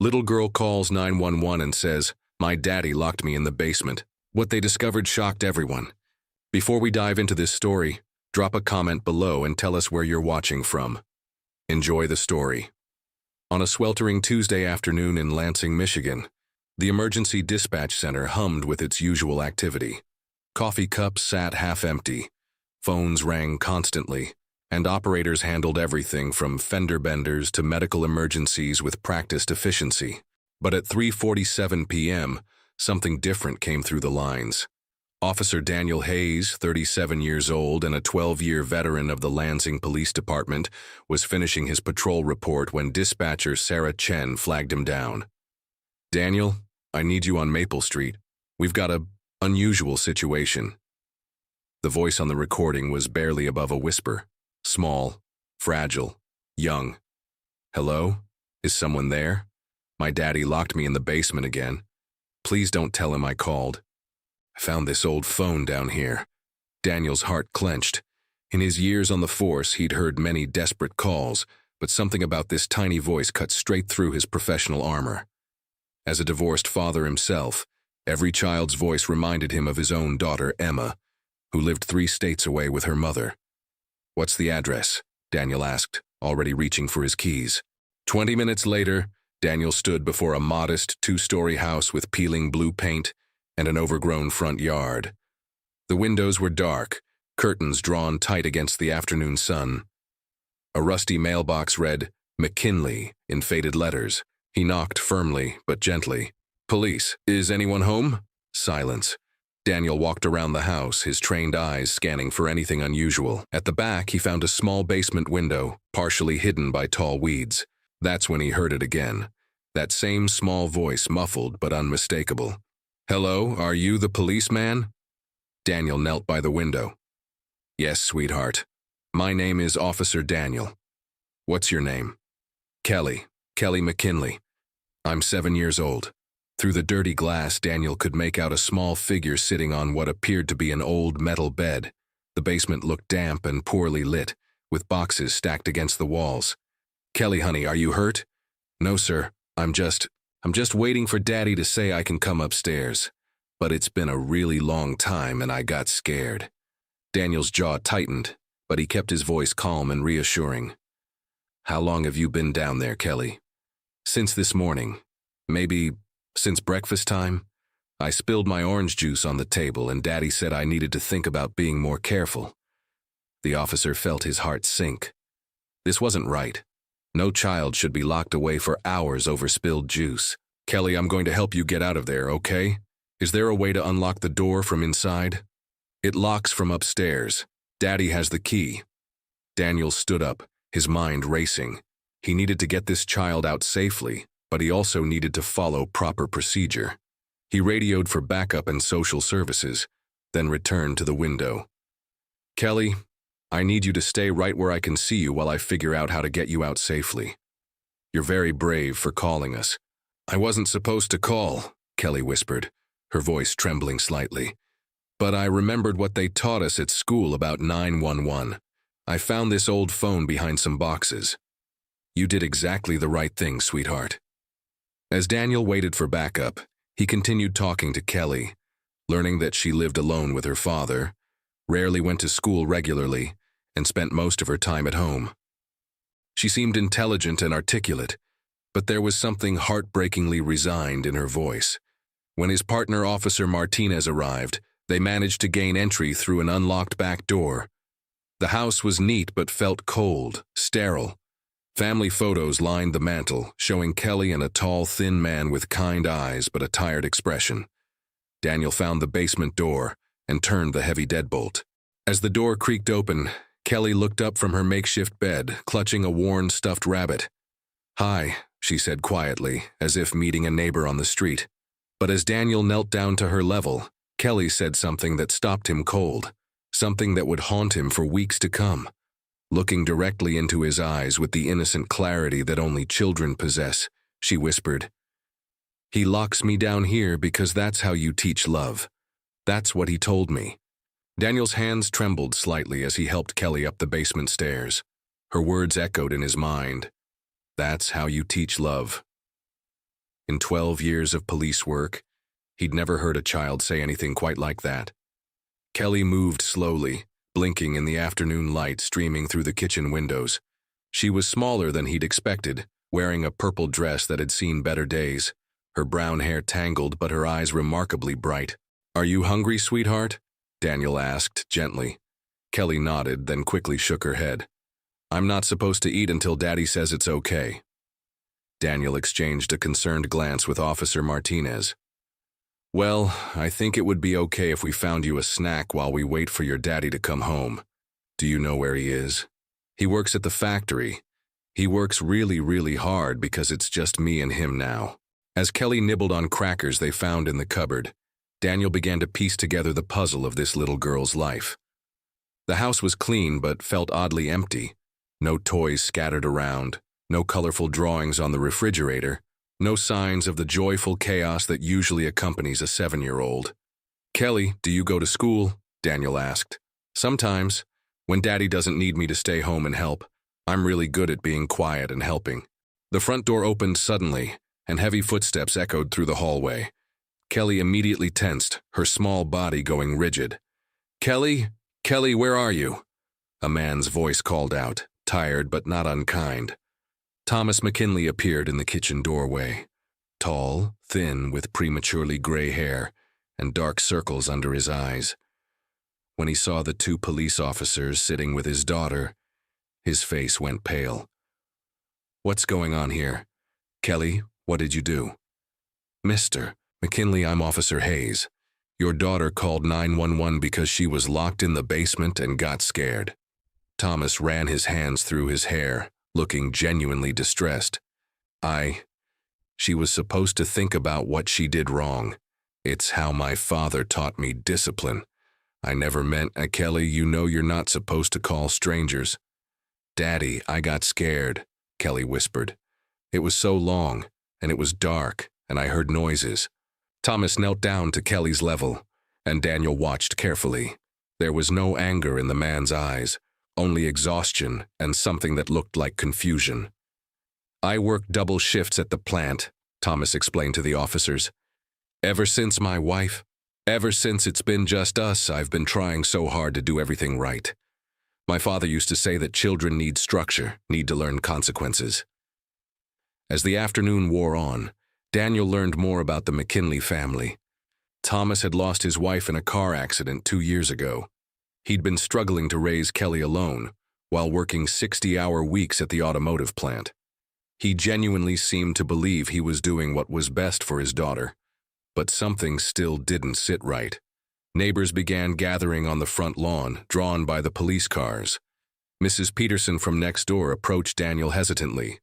Little girl calls 911 and says, "My daddy locked me in the basement." What they discovered shocked everyone. Before we dive into this story, drop a comment below and tell us where you're watching from. Enjoy the story. On a sweltering Tuesday afternoon in Lansing, Michigan, the emergency dispatch center hummed with its usual activity. Coffee cups sat half empty, phones rang constantly, and operators handled everything from fender benders to medical emergencies with practiced efficiency. But at 3:47 p.m., something different came through the lines. Officer Daniel Hayes, 37 years old and a 12-year veteran of the Lansing Police Department, was finishing his patrol report when dispatcher Sarah Chen flagged him down. "Daniel, I need you on Maple Street. We've got a unusual situation." The voice on the recording was barely above a whisper. Small, fragile, young. "Hello? Is someone there? My daddy locked me in the basement again. Please don't tell him I called. I found this old phone down here." Daniel's heart clenched. In his years on the force, he'd heard many desperate calls, but something about this tiny voice cut straight through his professional armor. As a divorced father himself, every child's voice reminded him of his own daughter, Emma, who lived 3 states away with her mother. "What's the address?" Daniel asked, already reaching for his keys. 20 minutes later, Daniel stood before a modest 2-story house with peeling blue paint and an overgrown front yard. The windows were dark, curtains drawn tight against the afternoon sun. A rusty mailbox read, "McKinley," in faded letters. He knocked firmly but gently. "Police, is anyone home?" Silence. Daniel walked around the house, his trained eyes scanning for anything unusual. At the back, he found a small basement window, partially hidden by tall weeds. That's when he heard it again. That same small voice, muffled but unmistakable. "Hello, are you the policeman?" Daniel knelt by the window. "Yes, sweetheart. My name is Officer Daniel. What's your name?" "Kelly. Kelly McKinley. I'm 7 years old." Through the dirty glass, Daniel could make out a small figure sitting on what appeared to be an old metal bed. The basement looked damp and poorly lit, with boxes stacked against the walls. "Kelly, honey, are you hurt?" "No, sir. I'm just waiting for Daddy to say I can come upstairs. But it's been a really long time and I got scared." Daniel's jaw tightened, but he kept his voice calm and reassuring. "How long have you been down there, Kelly?" "Since this morning. Maybe since breakfast time. I spilled my orange juice on the table and Daddy said I needed to think about being more careful." The officer felt his heart sink. This wasn't right. No child should be locked away for hours over spilled juice. "Kelly, I'm going to help you get out of there, okay? Is there a way to unlock the door from inside?" "It locks from upstairs. Daddy has the key." Daniel stood up, his mind racing. He needed to get this child out safely, but he also needed to follow proper procedure. He radioed for backup and social services, then returned to the window. "Kelly, I need you to stay right where I can see you while I figure out how to get you out safely. You're very brave for calling us." "I wasn't supposed to call," Kelly whispered, her voice trembling slightly. "But I remembered what they taught us at school about 911. I found this old phone behind some boxes." "You did exactly the right thing, sweetheart." As Daniel waited for backup, he continued talking to Kelly, learning that she lived alone with her father, rarely went to school regularly, and spent most of her time at home. She seemed intelligent and articulate, but there was something heartbreakingly resigned in her voice. When his partner, Officer Martinez, arrived, they managed to gain entry through an unlocked back door. The house was neat but felt cold, sterile. Family photos lined the mantel, showing Kelly and a tall, thin man with kind eyes but a tired expression. Daniel found the basement door and turned the heavy deadbolt. As the door creaked open, Kelly looked up from her makeshift bed, clutching a worn stuffed rabbit. "Hi," she said quietly, as if meeting a neighbor on the street. But as Daniel knelt down to her level, Kelly said something that stopped him cold, something that would haunt him for weeks to come. Looking directly into his eyes with the innocent clarity that only children possess, she whispered, "He locks me down here because that's how you teach love. That's what he told me." Daniel's hands trembled slightly as he helped Kelly up the basement stairs. Her words echoed in his mind. "That's how you teach love." In 12 years of police work, he'd never heard a child say anything quite like that. Kelly moved slowly, blinking in the afternoon light streaming through the kitchen windows. She was smaller than he'd expected, wearing a purple dress that had seen better days, her brown hair tangled but her eyes remarkably bright. "Are you hungry, sweetheart?" Daniel asked gently. Kelly nodded, then quickly shook her head. "I'm not supposed to eat until Daddy says it's okay." Daniel exchanged a concerned glance with Officer Martinez. "Well, I think it would be okay if we found you a snack while we wait for your daddy to come home. Do you know where he is? He works at the factory. He works really, really hard because it's just me and him now." As Kelly nibbled on crackers they found in the cupboard, Daniel began to piece together the puzzle of this little girl's life. The house was clean but felt oddly empty. No toys scattered around, no colorful drawings on the refrigerator, no signs of the joyful chaos that usually accompanies a 7-year-old. "Kelly, do you go to school?" Daniel asked. "Sometimes, when Daddy doesn't need me to stay home and help. I'm really good at being quiet and helping." The front door opened suddenly, and heavy footsteps echoed through the hallway. Kelly immediately tensed, her small body going rigid. "Kelly? Kelly, where are you?" A man's voice called out, tired but not unkind. Thomas McKinley appeared in the kitchen doorway. Tall, thin, with prematurely gray hair and dark circles under his eyes. When he saw the 2 police officers sitting with his daughter, his face went pale. "What's going on here? Kelly, what did you do?" "Mr. McKinley, I'm Officer Hayes. Your daughter called 911 because she was locked in the basement and got scared." Thomas ran his hands through his hair, looking genuinely distressed. She was supposed to think about what she did wrong. It's how my father taught me discipline. I never meant, Kelly, you know you're not supposed to call strangers." "Daddy, I got scared," Kelly whispered. "It was so long, and it was dark, and I heard noises." Thomas knelt down to Kelly's level, and Daniel watched carefully. There was no anger in the man's eyes, only exhaustion and something that looked like confusion. "I work double shifts at the plant," Thomas explained to the officers. Ever since it's been just us, I've been trying so hard to do everything right. My father used to say that children need structure, need to learn consequences." As the afternoon wore on, Daniel learned more about the McKinley family. Thomas had lost his wife in a car accident 2 years ago. He'd been struggling to raise Kelly alone, while working 60-hour weeks at the automotive plant. He genuinely seemed to believe he was doing what was best for his daughter, but something still didn't sit right. Neighbors began gathering on the front lawn, drawn by the police cars. Mrs. Peterson from next door approached Daniel hesitantly.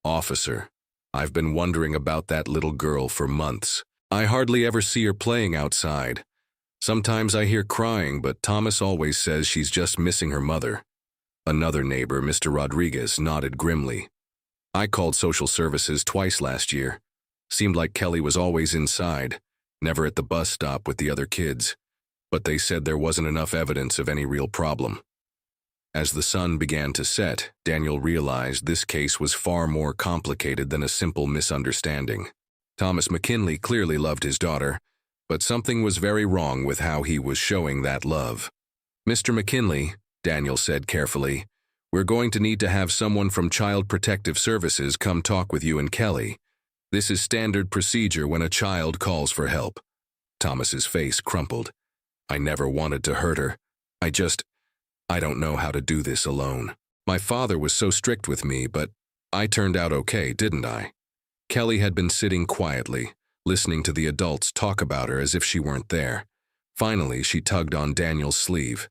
"Officer, I've been wondering about that little girl for months. I hardly ever see her playing outside. Sometimes I hear crying, but Thomas always says she's just missing her mother." Another neighbor, Mr. Rodriguez, nodded grimly. "I called social services twice last year. Seemed like Kelly was always inside, never at the bus stop with the other kids, but they said there wasn't enough evidence of any real problem." As the sun began to set, Daniel realized this case was far more complicated than a simple misunderstanding. Thomas McKinley clearly loved his daughter, but something was very wrong with how he was showing that love. "Mr. McKinley," Daniel said carefully, "we're going to need to have someone from Child Protective Services come talk with you and Kelly. This is standard procedure when a child calls for help." Thomas's face crumpled. "I never wanted to hurt her. I don't know how to do this alone. My father was so strict with me, but I turned out okay, didn't I?" Kelly had been sitting quietly, listening to the adults talk about her as if she weren't there. Finally, she tugged on Daniel's sleeve.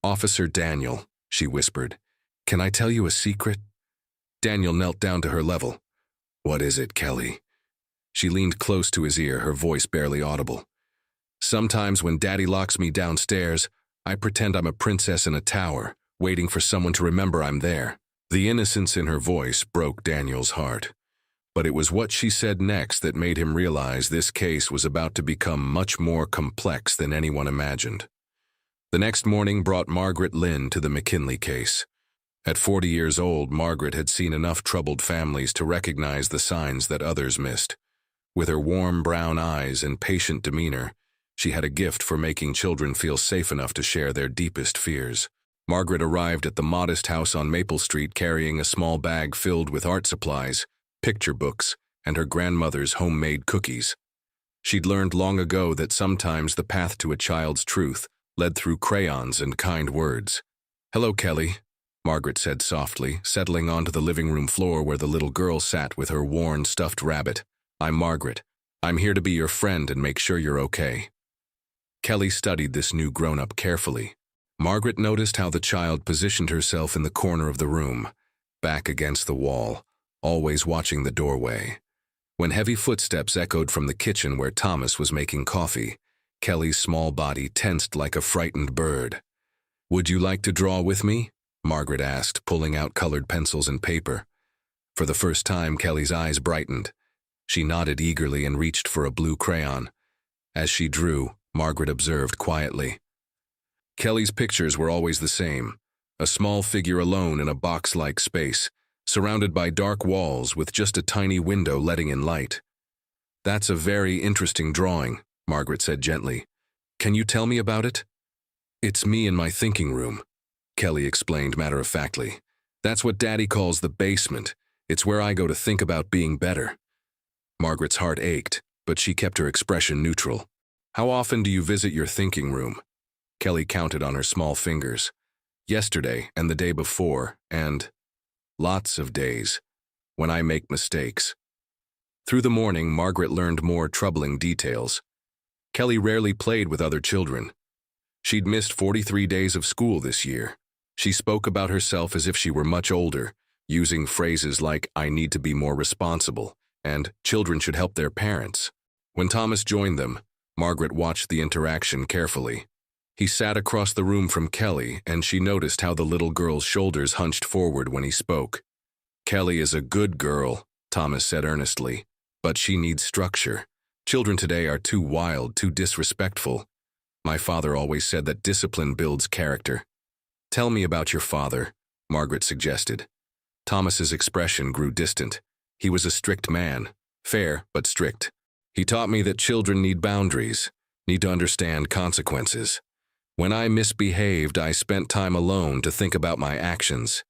"Officer Daniel," she whispered, "can I tell you a secret?" Daniel knelt down to her level. "What is it, Kelly?" She leaned close to his ear, her voice barely audible. "Sometimes when Daddy locks me downstairs, I pretend I'm a princess in a tower, waiting for someone to remember I'm there." The innocence in her voice broke Daniel's heart. But it was what she said next that made him realize this case was about to become much more complex than anyone imagined. The next morning brought Margaret Lynn to the McKinley case. At 40 years old, Margaret had seen enough troubled families to recognize the signs that others missed. With her warm brown eyes and patient demeanor, she had a gift for making children feel safe enough to share their deepest fears. Margaret arrived at the modest house on Maple Street carrying a small bag filled with art supplies, picture books, and her grandmother's homemade cookies. She'd learned long ago that sometimes the path to a child's truth led through crayons and kind words. "Hello, Kelly," Margaret said softly, settling onto the living room floor where the little girl sat with her worn stuffed rabbit. "I'm Margaret. I'm here to be your friend and make sure you're okay." Kelly studied this new grown-up carefully. Margaret noticed how the child positioned herself in the corner of the room, back against the wall, always watching the doorway. When heavy footsteps echoed from the kitchen where Thomas was making coffee, Kelly's small body tensed like a frightened bird. "Would you like to draw with me?" Margaret asked, pulling out colored pencils and paper. For the first time, Kelly's eyes brightened. She nodded eagerly and reached for a blue crayon. As she drew, Margaret observed quietly. Kelly's pictures were always the same, a small figure alone in a box-like space, surrounded by dark walls with just a tiny window letting in light. "That's a very interesting drawing," Margaret said gently. "Can you tell me about it?" "It's me in my thinking room," Kelly explained matter-of-factly. "That's what Daddy calls the basement. It's where I go to think about being better." Margaret's heart ached, but she kept her expression neutral. "How often do you visit your thinking room?" Kelly counted on her small fingers. "Yesterday and the day before, and lots of days, when I make mistakes." Through the morning, Margaret learned more troubling details. Kelly rarely played with other children. She'd missed 43 days of school this year. She spoke about herself as if she were much older, using phrases like, "I need to be more responsible," and "children should help their parents." When Thomas joined them, Margaret watched the interaction carefully. He sat across the room from Kelly, and she noticed how the little girl's shoulders hunched forward when he spoke. "Kelly is a good girl," Thomas said earnestly, "but she needs structure. Children today are too wild, too disrespectful. My father always said that discipline builds character." "Tell me about your father," Margaret suggested. Thomas's expression grew distant. He was a strict man, fair but strict. "He taught me that children need boundaries, need to understand consequences. When I misbehaved, I spent time alone to think about my actions.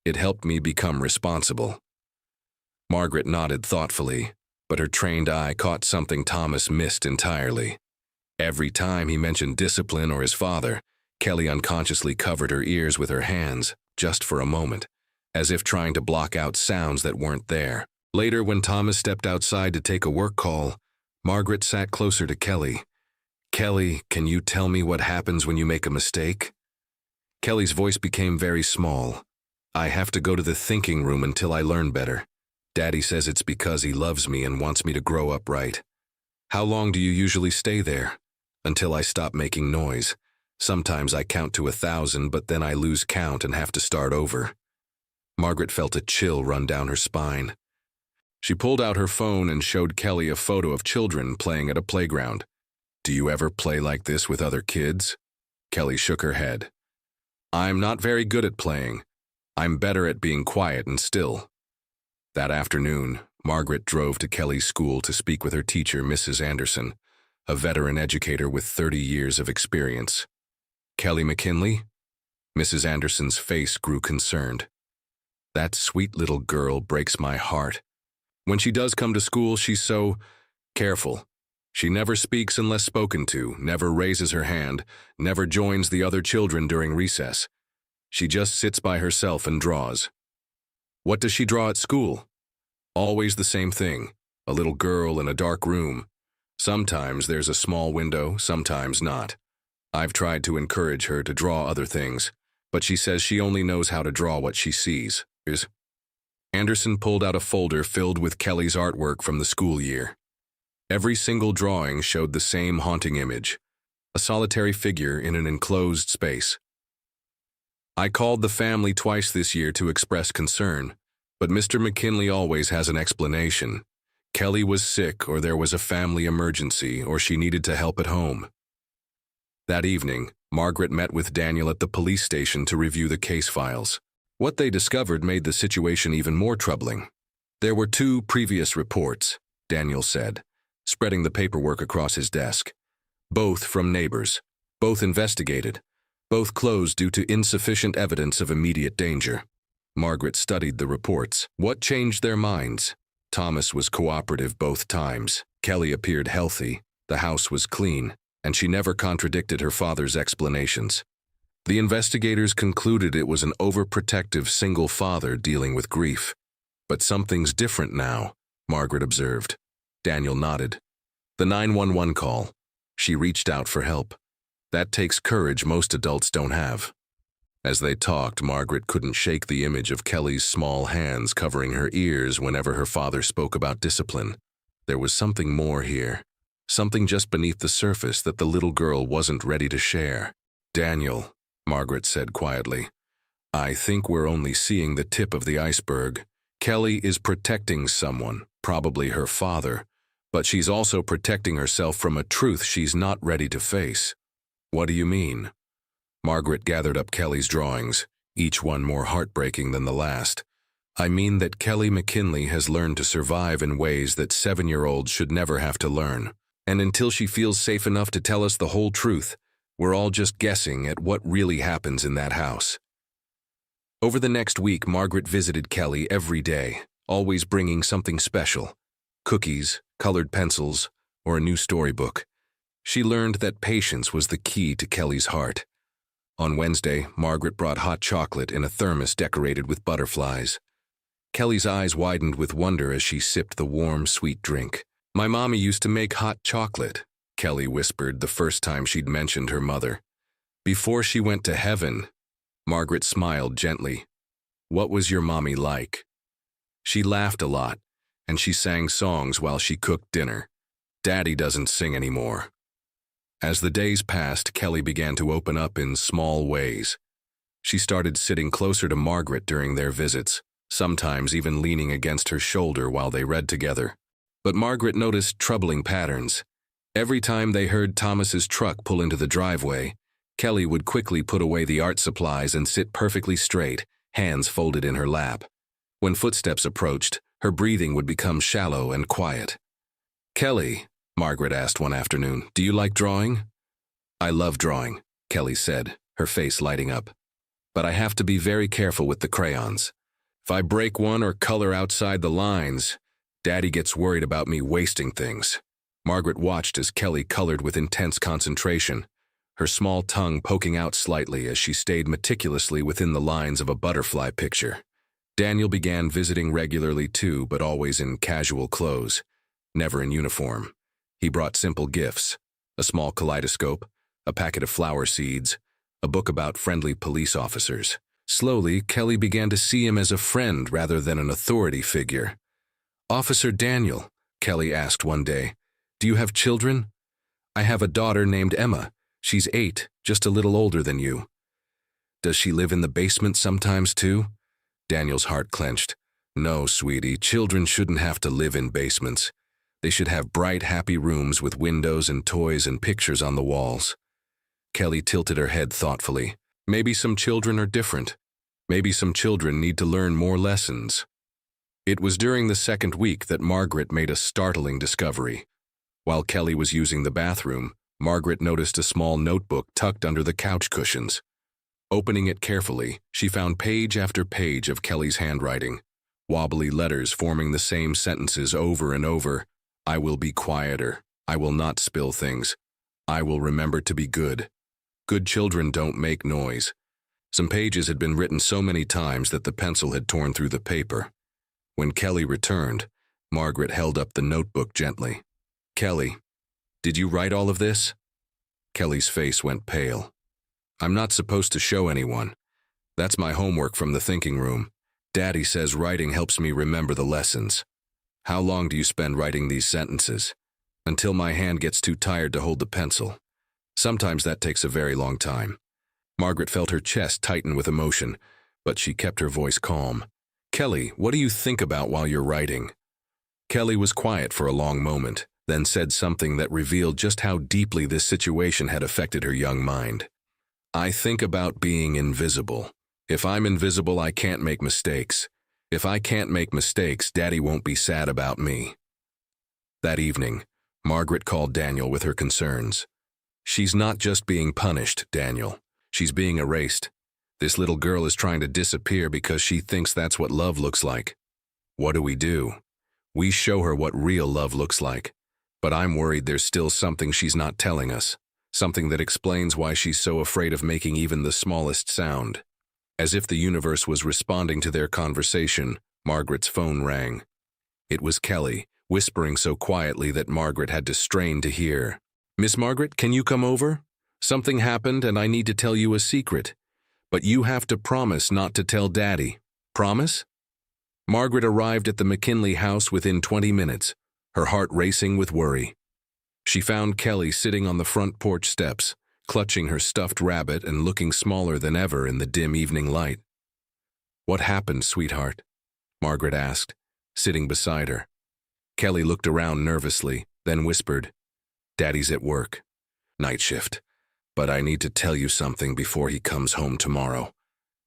It helped me become responsible." Margaret nodded thoughtfully, but her trained eye caught something Thomas missed entirely. Every time he mentioned discipline or his father, Kelly unconsciously covered her ears with her hands, just for a moment, as if trying to block out sounds that weren't there. Later, when Thomas stepped outside to take a work call, Margaret sat closer to Kelly. "Kelly, can you tell me what happens when you make a mistake?" Kelly's voice became very small. "I have to go to the thinking room until I learn better. Daddy says it's because he loves me and wants me to grow up right." "How long do you usually stay there?" "Until I stop making noise. Sometimes I count to 1,000, but then I lose count and have to start over." Margaret felt a chill run down her spine. She pulled out her phone and showed Kelly a photo of children playing at a playground. "Do you ever play like this with other kids?" Kelly shook her head. "I'm not very good at playing. I'm better at being quiet and still." That afternoon, Margaret drove to Kelly's school to speak with her teacher, Mrs. Anderson, a veteran educator with 30 years of experience. "Kelly McKinley?" Mrs. Anderson's face grew concerned. "That sweet little girl breaks my heart. When she does come to school, she's so careful. She never speaks unless spoken to, never raises her hand, never joins the other children during recess. She just sits by herself and draws." "What does she draw at school?" "Always the same thing, a little girl in a dark room. Sometimes there's a small window, sometimes not. I've tried to encourage her to draw other things, but she says she only knows how to draw what she sees." Anderson pulled out a folder filled with Kelly's artwork from the school year. Every single drawing showed the same haunting image, a solitary figure in an enclosed space. "I called the family twice this year to express concern, but Mr. McKinley always has an explanation. Kelly was sick, or there was a family emergency, or she needed to help at home." That evening, Margaret met with Daniel at the police station to review the case files. What they discovered made the situation even more troubling. There were 2 previous reports, Daniel said, spreading the paperwork across his desk. Both from neighbors. Both investigated. Both closed due to insufficient evidence of immediate danger. Margaret studied the reports. What changed their minds? Thomas was cooperative both times. Kelly appeared healthy. The house was clean, and she never contradicted her father's explanations. The investigators concluded it was an overprotective single father dealing with grief. But something's different now, Margaret observed. Daniel nodded. The 911 call. She reached out for help. That takes courage most adults don't have. As they talked, Margaret couldn't shake the image of Kelly's small hands covering her ears whenever her father spoke about discipline. There was something more here. Something just beneath the surface that the little girl wasn't ready to share. Daniel, Margaret said quietly, I think we're only seeing the tip of the iceberg. Kelly is protecting someone, probably her father, but she's also protecting herself from a truth she's not ready to face. What do you mean? Margaret gathered up Kelly's drawings, each one more heartbreaking than the last. I mean that Kelly McKinley has learned to survive in ways that 7-year-olds should never have to learn. And until she feels safe enough to tell us the whole truth, we're all just guessing at what really happens in that house. Over the next week, Margaret visited Kelly every day, always bringing something special. Cookies, colored pencils, or a new storybook. She learned that patience was the key to Kelly's heart. On Wednesday, Margaret brought hot chocolate in a thermos decorated with butterflies. Kelly's eyes widened with wonder as she sipped the warm, sweet drink. My mommy used to make hot chocolate, Kelly whispered the first time she'd mentioned her mother. Before she went to heaven, Margaret smiled gently. What was your mommy like? She laughed a lot, and she sang songs while she cooked dinner. Daddy doesn't sing anymore. As the days passed, Kelly began to open up in small ways. She started sitting closer to Margaret during their visits, sometimes even leaning against her shoulder while they read together. But Margaret noticed troubling patterns. Every time they heard Thomas's truck pull into the driveway, Kelly would quickly put away the art supplies and sit perfectly straight, hands folded in her lap. When footsteps approached, her breathing would become shallow and quiet. Kelly, Margaret asked one afternoon, do you like drawing? I love drawing, Kelly said, her face lighting up. But I have to be very careful with the crayons. If I break one or color outside the lines, Daddy gets worried about me wasting things. Margaret watched as Kelly colored with intense concentration, her small tongue poking out slightly as she stayed meticulously within the lines of a butterfly picture. Daniel began visiting regularly too, but always in casual clothes, never in uniform. He brought simple gifts, a small kaleidoscope, a packet of flower seeds, a book about friendly police officers. Slowly, Kelly began to see him as a friend rather than an authority figure. Officer Daniel, Kelly asked one day, do you have children? I have a daughter named Emma. She's 8, just a little older than you. Does she live in the basement sometimes too? Daniel's heart clenched. No, sweetie, children shouldn't have to live in basements. They should have bright, happy rooms with windows and toys and pictures on the walls. Kelly tilted her head thoughtfully. Maybe some children are different. Maybe some children need to learn more lessons. It was during the second week that Margaret made a startling discovery. While Kelly was using the bathroom, Margaret noticed a small notebook tucked under the couch cushions. Opening it carefully, she found page after page of Kelly's handwriting, wobbly letters forming the same sentences over and over. I will be quieter. I will not spill things. I will remember to be good. Good children don't make noise. Some pages had been written so many times that the pencil had torn through the paper. When Kelly returned, Margaret held up the notebook gently. Kelly, did you write all of this? Kelly's face went pale. I'm not supposed to show anyone. That's my homework from the thinking room. Daddy says writing helps me remember the lessons. How long do you spend writing these sentences? Until my hand gets too tired to hold the pencil. Sometimes that takes a very long time. Margaret felt her chest tighten with emotion, but she kept her voice calm. Kelly, what do you think about while you're writing? Kelly was quiet for a long moment, then said something that revealed just how deeply this situation had affected her young mind. I think about being invisible. If I'm invisible, I can't make mistakes. If I can't make mistakes, Daddy won't be sad about me. That evening, Margaret called Daniel with her concerns. She's not just being punished, Daniel. She's being erased. This little girl is trying to disappear because she thinks that's what love looks like. What do? We show her what real love looks like. But I'm worried there's still something she's not telling us. Something that explains why she's so afraid of making even the smallest sound. As if the universe was responding to their conversation, Margaret's phone rang. It was Kelly, whispering so quietly that Margaret had to strain to hear. "Miss Margaret, can you come over? Something happened and I need to tell you a secret. But you have to promise not to tell Daddy. Promise?" Margaret arrived at the McKinley house within 20 minutes, her heart racing with worry. She found Kelly sitting on the front porch steps, clutching her stuffed rabbit and looking smaller than ever in the dim evening light. "What happened, sweetheart?" Margaret asked, sitting beside her. Kelly looked around nervously, then whispered, "Daddy's at work. Night shift. But I need to tell you something before he comes home tomorrow."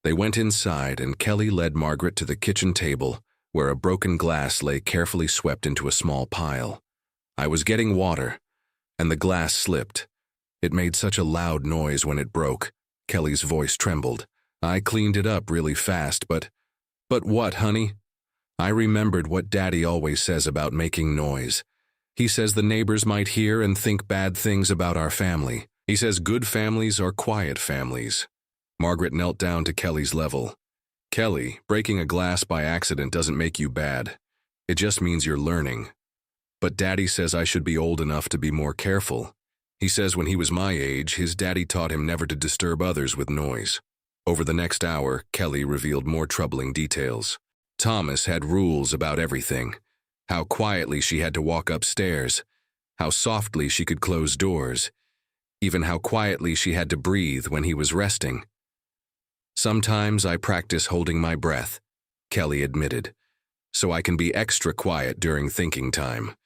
They went inside and Kelly led Margaret to the kitchen table, where a broken glass lay carefully swept into a small pile. "I was getting water, and the glass slipped. It made such a loud noise when it broke." Kelly's voice trembled. "I cleaned it up really fast, but what, honey?" "I remembered what Daddy always says about making noise. He says the neighbors might hear and think bad things about our family. He says good families are quiet families." Margaret knelt down to Kelly's level. "Kelly, breaking a glass by accident doesn't make you bad. It just means you're learning. But Daddy says I should be old enough to be more careful. He says when he was my age, his daddy taught him never to disturb others with noise." Over the next hour, Kelly revealed more troubling details. Thomas had rules about everything. How quietly she had to walk upstairs. How softly she could close doors. Even how quietly she had to breathe when he was resting. "Sometimes I practice holding my breath," Kelly admitted, "so I can be extra quiet during thinking time."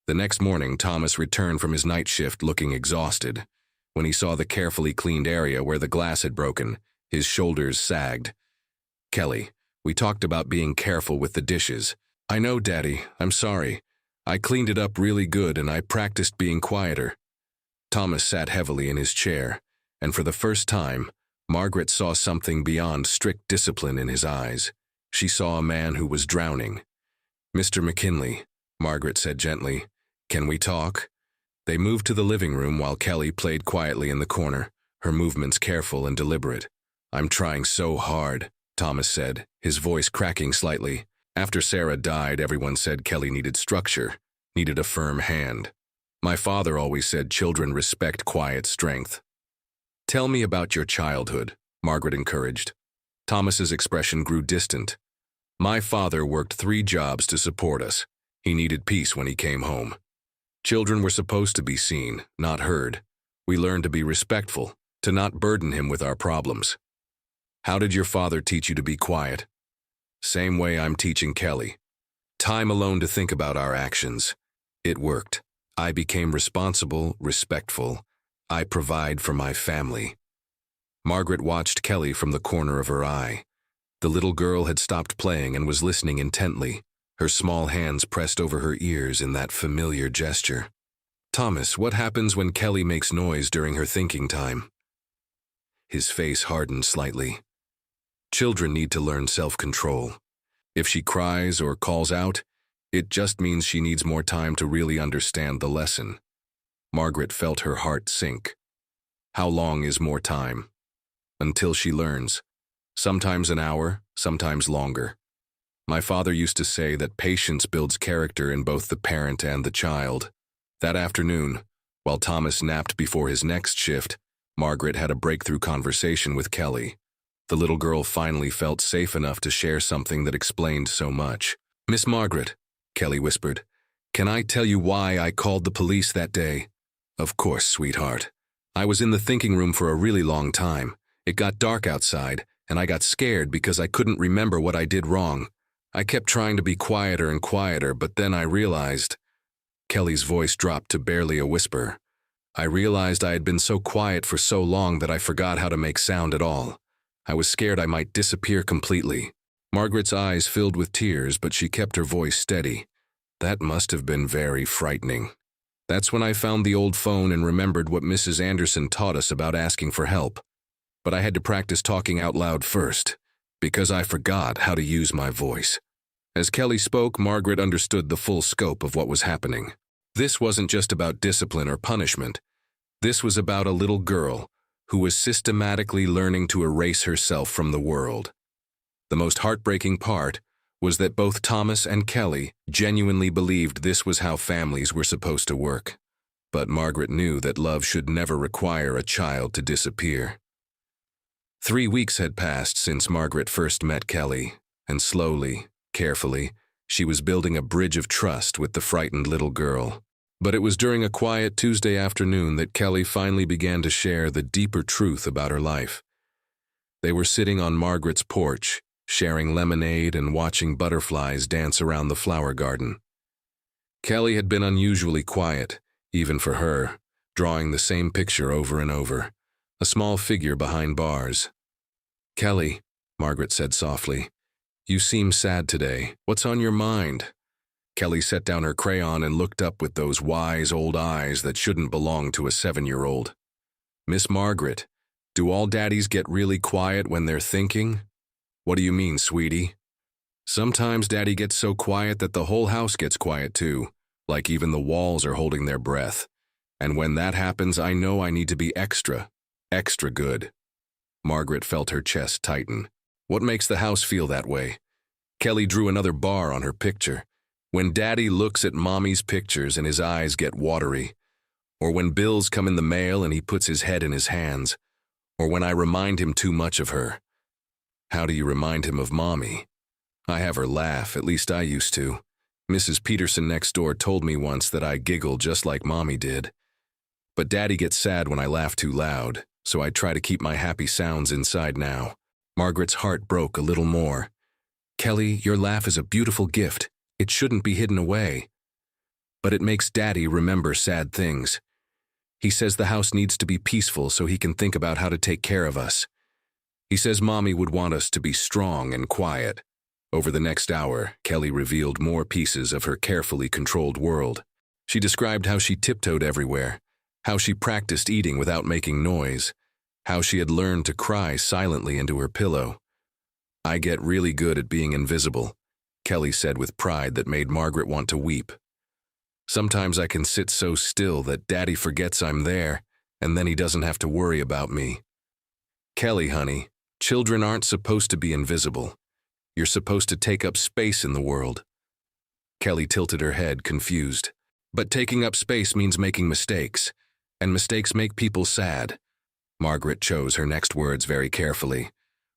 The next morning, Thomas returned from his night shift looking exhausted. When he saw the carefully cleaned area where the glass had broken, his shoulders sagged. "Kelly, we talked about being careful with the dishes." "I know, Daddy. I'm sorry. I cleaned it up really good and I practiced being quieter." Thomas sat heavily in his chair, and for the first time, Margaret saw something beyond strict discipline in his eyes. She saw a man who was drowning. "Mr. McKinley," Margaret said gently, "can we talk?" They moved to the living room while Kelly played quietly in the corner, her movements careful and deliberate. "I'm trying so hard," Thomas said, his voice cracking slightly. After Sarah died, everyone said Kelly needed structure, needed a firm hand. "My father always said children respect quiet strength." "Tell me about your childhood," Margaret encouraged. Thomas's expression grew distant. "My father worked 3 jobs to support us. He needed peace when he came home. Children were supposed to be seen, not heard. We learned to be respectful, to not burden him with our problems." "How did your father teach you to be quiet?" "Same way I'm teaching Kelly. Time alone to think about our actions." It worked. I became responsible, respectful. I provide for my family. Margaret watched Kelly from the corner of her eye. The little girl had stopped playing and was listening intently, her small hands pressed over her ears in that familiar gesture. "Thomas, what happens when Kelly makes noise during her thinking time?" His face hardened slightly. "Children need to learn self-control. If she cries or calls out, it just means she needs more time to really understand the lesson." Margaret felt her heart sink. "How long is more time?" "Until she learns. Sometimes an hour, sometimes longer. My father used to say that patience builds character in both the parent and the child." That afternoon, while Thomas napped before his next shift, Margaret had a breakthrough conversation with Kelly. The little girl finally felt safe enough to share something that explained so much. "Miss Margaret," Kelly whispered, "can I tell you why I called the police that day?" "Of course, sweetheart." "I was in the thinking room for a really long time. It got dark outside, and I got scared because I couldn't remember what I did wrong. I kept trying to be quieter and quieter, but then I realized—" Kelly's voice dropped to barely a whisper. "I realized I had been so quiet for so long that I forgot how to make sound at all. I was scared I might disappear completely. Margaret's eyes filled with tears, but she kept her voice steady. That must have been very frightening. That's when I found the old phone and remembered what Mrs. Anderson taught us about asking for help. But I had to practice talking out loud first, because I forgot how to use my voice. As Kelly spoke, Margaret understood the full scope of what was happening. This wasn't just about discipline or punishment. This was about a little girl who was systematically learning to erase herself from the world. The most heartbreaking part was that both Thomas and Kelly genuinely believed this was how families were supposed to work. But Margaret knew that love should never require a child to disappear. 3 weeks had passed since Margaret first met Kelly, and slowly, carefully, she was building a bridge of trust with the frightened little girl. But it was during a quiet Tuesday afternoon that Kelly finally began to share the deeper truth about her life. They were sitting on Margaret's porch, sharing lemonade and watching butterflies dance around the flower garden. Kelly had been unusually quiet, even for her, drawing the same picture over and over, a small figure behind bars. "Kelly," Margaret said softly, "you seem sad today. What's on your mind?" Kelly set down her crayon and looked up with those wise old eyes that shouldn't belong to a 7-year-old. "Miss Margaret, do all daddies get really quiet when they're thinking?" "What do you mean, sweetie?" "Sometimes Daddy gets so quiet that the whole house gets quiet too, like even the walls are holding their breath. And when that happens, I know I need to be extra good." Margaret felt her chest tighten. "What makes the house feel that way?" Kelly drew another bar on her picture. "When Daddy looks at Mommy's pictures and his eyes get watery, or when bills come in the mail and he puts his head in his hands, or when I remind him too much of her." "How do you remind him of Mommy?" "I have her laugh, at least I used to. Mrs. Peterson next door told me once that I giggle just like Mommy did. But Daddy gets sad when I laugh too loud, so I try to keep my happy sounds inside now." Margaret's heart broke a little more. "Kelly, your laugh is a beautiful gift. It shouldn't be hidden away. But it makes Daddy remember sad things. He says the house needs to be peaceful so he can think about how to take care of us. He says Mommy would want us to be strong and quiet." Over the next hour, Kelly revealed more pieces of her carefully controlled world. She described how she tiptoed everywhere, how she practiced eating without making noise, how she had learned to cry silently into her pillow. "I get really good at being invisible," Kelly said with pride that made Margaret want to weep. "Sometimes I can sit so still that Daddy forgets I'm there, and then he doesn't have to worry about me." "Kelly, honey, children aren't supposed to be invisible. You're supposed to take up space in the world." Kelly tilted her head, confused. "But taking up space means making mistakes, and mistakes make people sad." Margaret chose her next words very carefully.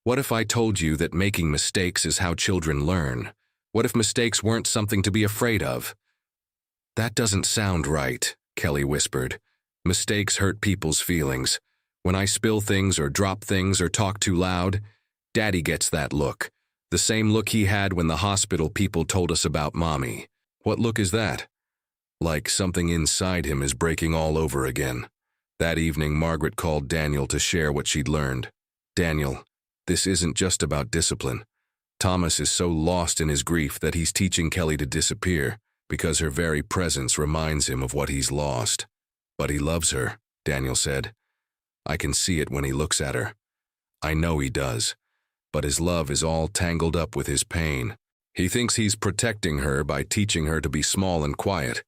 "What if I told you that making mistakes is how children learn? What if mistakes weren't something to be afraid of?" "That doesn't sound right," Kelly whispered. "Mistakes hurt people's feelings. When I spill things or drop things or talk too loud, Daddy gets that look. The same look he had when the hospital people told us about Mommy." "What look is that?" "Like something inside him is breaking all over again." That evening, Margaret called Daniel to share what she'd learned. "Daniel, this isn't just about discipline. Thomas is so lost in his grief that he's teaching Kelly to disappear because her very presence reminds him of what he's lost. But he loves her," Daniel said. "I can see it when he looks at her. I know he does. But his love is all tangled up with his pain. He thinks he's protecting her by teaching her to be small and quiet,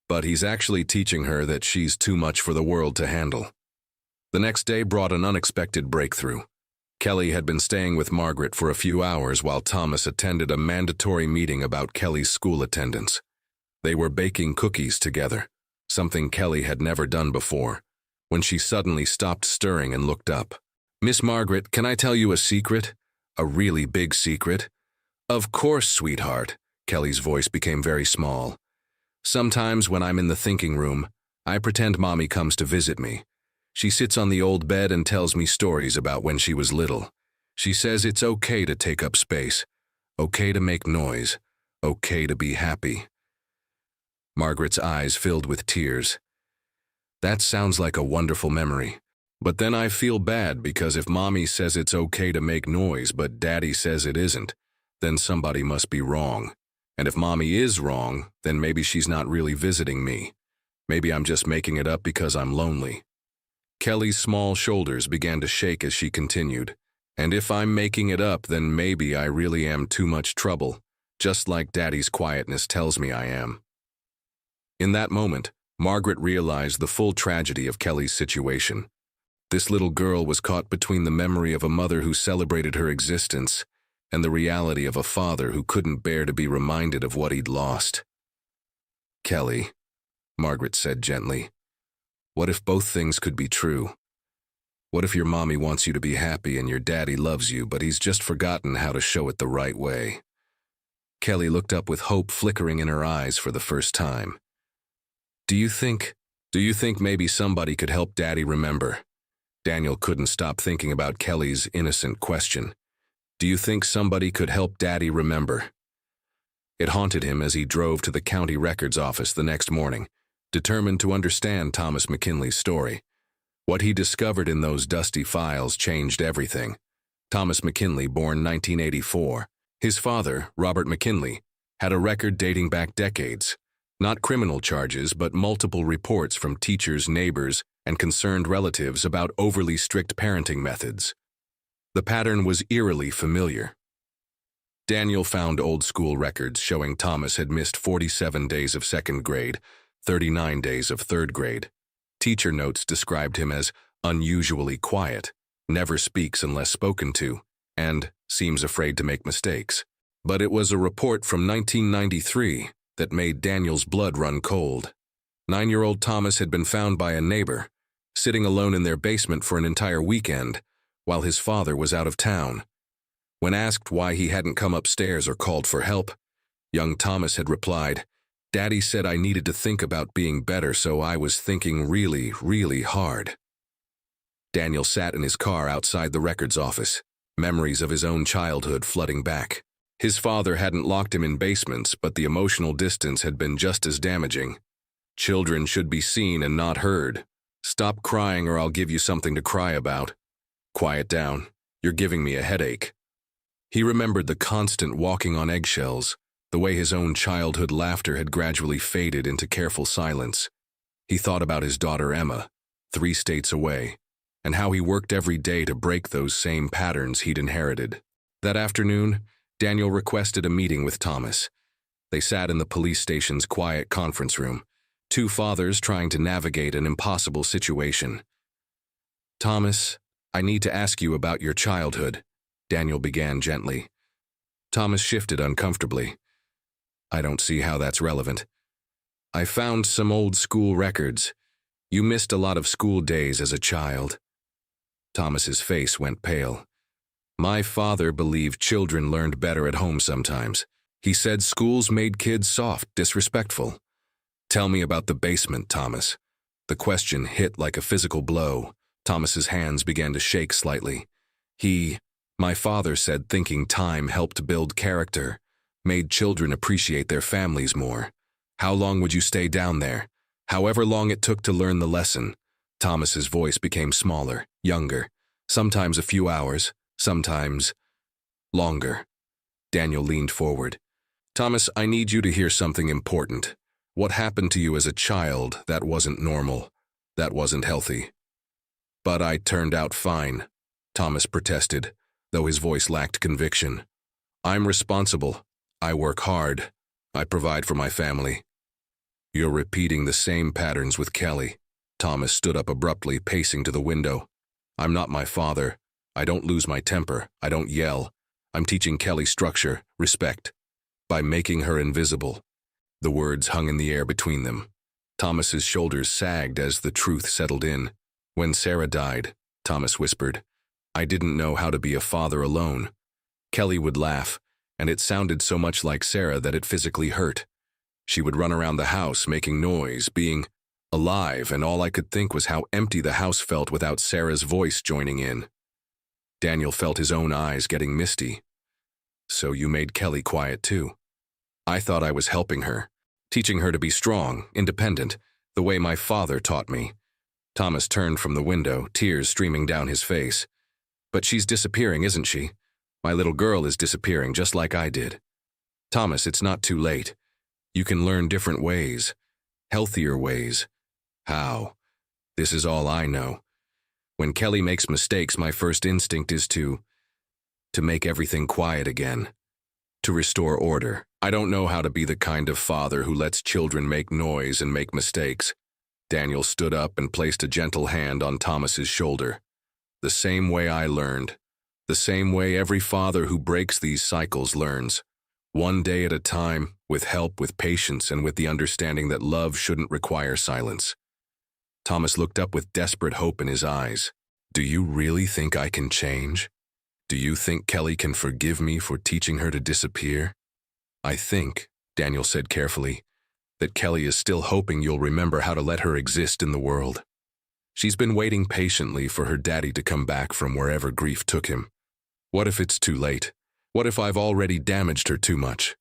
but he's actually teaching her that she's too much for the world to handle." The next day brought an unexpected breakthrough. Kelly had been staying with Margaret for a few hours while Thomas attended a mandatory meeting about Kelly's school attendance. They were baking cookies together, something Kelly had never done before, when she suddenly stopped stirring and looked up. "Miss Margaret, can I tell you a secret? A really big secret?" "Of course, sweetheart." Kelly's voice became very small. "Sometimes when I'm in the thinking room, I pretend Mommy comes to visit me. She sits on the old bed and tells me stories about when she was little. She says it's okay to take up space, okay to make noise, okay to be happy." Margaret's eyes filled with tears. "That sounds like a wonderful memory. But then I feel bad because if mommy says it's okay to make noise but daddy says it isn't, then somebody must be wrong. And if mommy is wrong, then maybe she's not really visiting me. Maybe I'm just making it up because I'm lonely. Kelly's small shoulders began to shake as she continued. And if I'm making it up, then maybe I really am too much trouble, just like Daddy's quietness tells me I am. In that moment, Margaret realized the full tragedy of Kelly's situation. This little girl was caught between the memory of a mother who celebrated her existence and the reality of a father who couldn't bear to be reminded of what he'd lost. "Kelly," Margaret said gently, "what if both things could be true? What if your mommy wants you to be happy and your daddy loves you, but he's just forgotten how to show it the right way?" Kelly looked up with hope flickering in her eyes for the first time. Do you think maybe somebody could help Daddy remember?" Daniel couldn't stop thinking about Kelly's innocent question. Do you think somebody could help Daddy remember? It haunted him as he drove to the county records office the next morning, determined to understand Thomas McKinley's story. What he discovered in those dusty files changed everything. Thomas McKinley, born 1984. His father, Robert McKinley, had a record dating back decades. Not criminal charges, but multiple reports from teachers, neighbors, and concerned relatives about overly strict parenting methods. The pattern was eerily familiar. Daniel found old school records showing Thomas had missed 47 days of second grade, 39 days of third grade. Teacher notes described him as unusually quiet, never speaks unless spoken to, and seems afraid to make mistakes. But it was a report from 1993 that made Daniel's blood run cold. 9-year-old Thomas had been found by a neighbor, sitting alone in their basement for an entire weekend, while his father was out of town. When asked why he hadn't come upstairs or called for help, young Thomas had replied, "Daddy said I needed to think about being better, so I was thinking really, really hard." Daniel sat in his car outside the records office, memories of his own childhood flooding back. His father hadn't locked him in basements, but the emotional distance had been just as damaging. Children should be seen and not heard. Stop crying or I'll give you something to cry about. Quiet down. You're giving me a headache. He remembered the constant walking on eggshells, the way his own childhood laughter had gradually faded into careful silence. He thought about his daughter Emma, 3 states away, and how he worked every day to break those same patterns he'd inherited. That afternoon, Daniel requested a meeting with Thomas. They sat in the police station's quiet conference room, 2 fathers trying to navigate an impossible situation. "Thomas, I need to ask you about your childhood," Daniel began gently. Thomas shifted uncomfortably. "I don't see how that's relevant. I found some old school records. You missed a lot of school days as a child." Thomas's face went pale. "My father believed children learned better at home sometimes. He said schools made kids soft, disrespectful." "Tell me about the basement, Thomas." The question hit like a physical blow. Thomas's hands began to shake slightly. My father said thinking time helped build character, made children appreciate their families more. How long would you stay down there? However long it took to learn the lesson. Thomas's voice became smaller, younger, sometimes a few hours, sometimes longer. Daniel leaned forward. "Thomas, I need you to hear something important. What happened to you as a child, that wasn't normal. That wasn't healthy." "But I turned out fine," Thomas protested, though his voice lacked conviction. "I'm responsible. I work hard. I provide for my family." "You're repeating the same patterns with Kelly." Thomas stood up abruptly, pacing to the window. "I'm not my father. I don't lose my temper. I don't yell. I'm teaching Kelly structure, respect, by making her invisible." The words hung in the air between them. Thomas's shoulders sagged as the truth settled in. "When Sarah died," Thomas whispered, "I didn't know how to be a father alone." Kelly would laugh, and it sounded so much like Sarah that it physically hurt. She would run around the house making noise, being alive, and all I could think was how empty the house felt without Sarah's voice joining in. Daniel felt his own eyes getting misty. "So you made Kelly quiet too?" "I thought I was helping her, teaching her to be strong, independent, the way my father taught me. Thomas turned from the window, tears streaming down his face. But she's disappearing, isn't she? My little girl is disappearing just like I did. Thomas, it's not too late. You can learn different ways. Healthier ways. How? This is all I know. When Kelly makes mistakes, my first instinct is to make everything quiet again. To restore order. I don't know how to be the kind of father who lets children make noise and make mistakes. Daniel stood up and placed a gentle hand on Thomas's shoulder. The same way I learned. The same way every father who breaks these cycles learns. One day at a time, with help, with patience, and with the understanding that love shouldn't require silence. Thomas looked up with desperate hope in his eyes. Do you really think I can change? Do you think Kelly can forgive me for teaching her to disappear? I think, Daniel said carefully, that Kelly is still hoping you'll remember how to let her exist in the world. She's been waiting patiently for her daddy to come back from wherever grief took him. What if it's too late? What if I've already damaged her too much?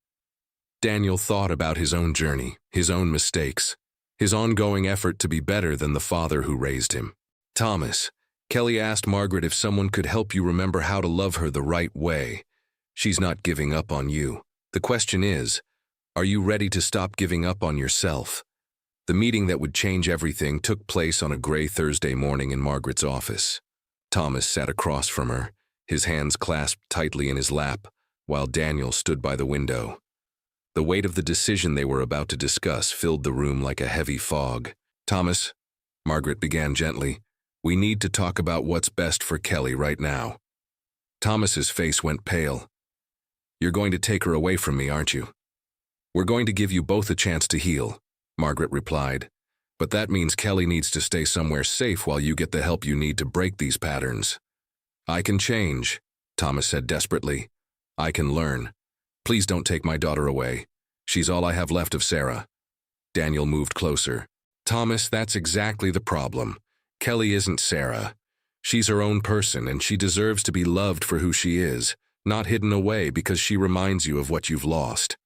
Daniel thought about his own journey, his own mistakes, his ongoing effort to be better than the father who raised him. Thomas, Kelly asked Margaret if someone could help you remember how to love her the right way. She's not giving up on you. The question is, are you ready to stop giving up on yourself? The meeting that would change everything took place on a gray Thursday morning in Margaret's office. Thomas sat across from her, his hands clasped tightly in his lap, while Daniel stood by the window. The weight of the decision they were about to discuss filled the room like a heavy fog. Thomas, Margaret began gently, we need to talk about what's best for Kelly right now. Thomas's face went pale. You're going to take her away from me, aren't you? We're going to give you both a chance to heal, Margaret replied. But that means Kelly needs to stay somewhere safe while you get the help you need to break these patterns. I can change, Thomas said desperately. I can learn. Please don't take my daughter away. She's all I have left of Sarah. Daniel moved closer. Thomas, that's exactly the problem. Kelly isn't Sarah. She's her own person, and she deserves to be loved for who she is, not hidden away because she reminds you of what you've lost.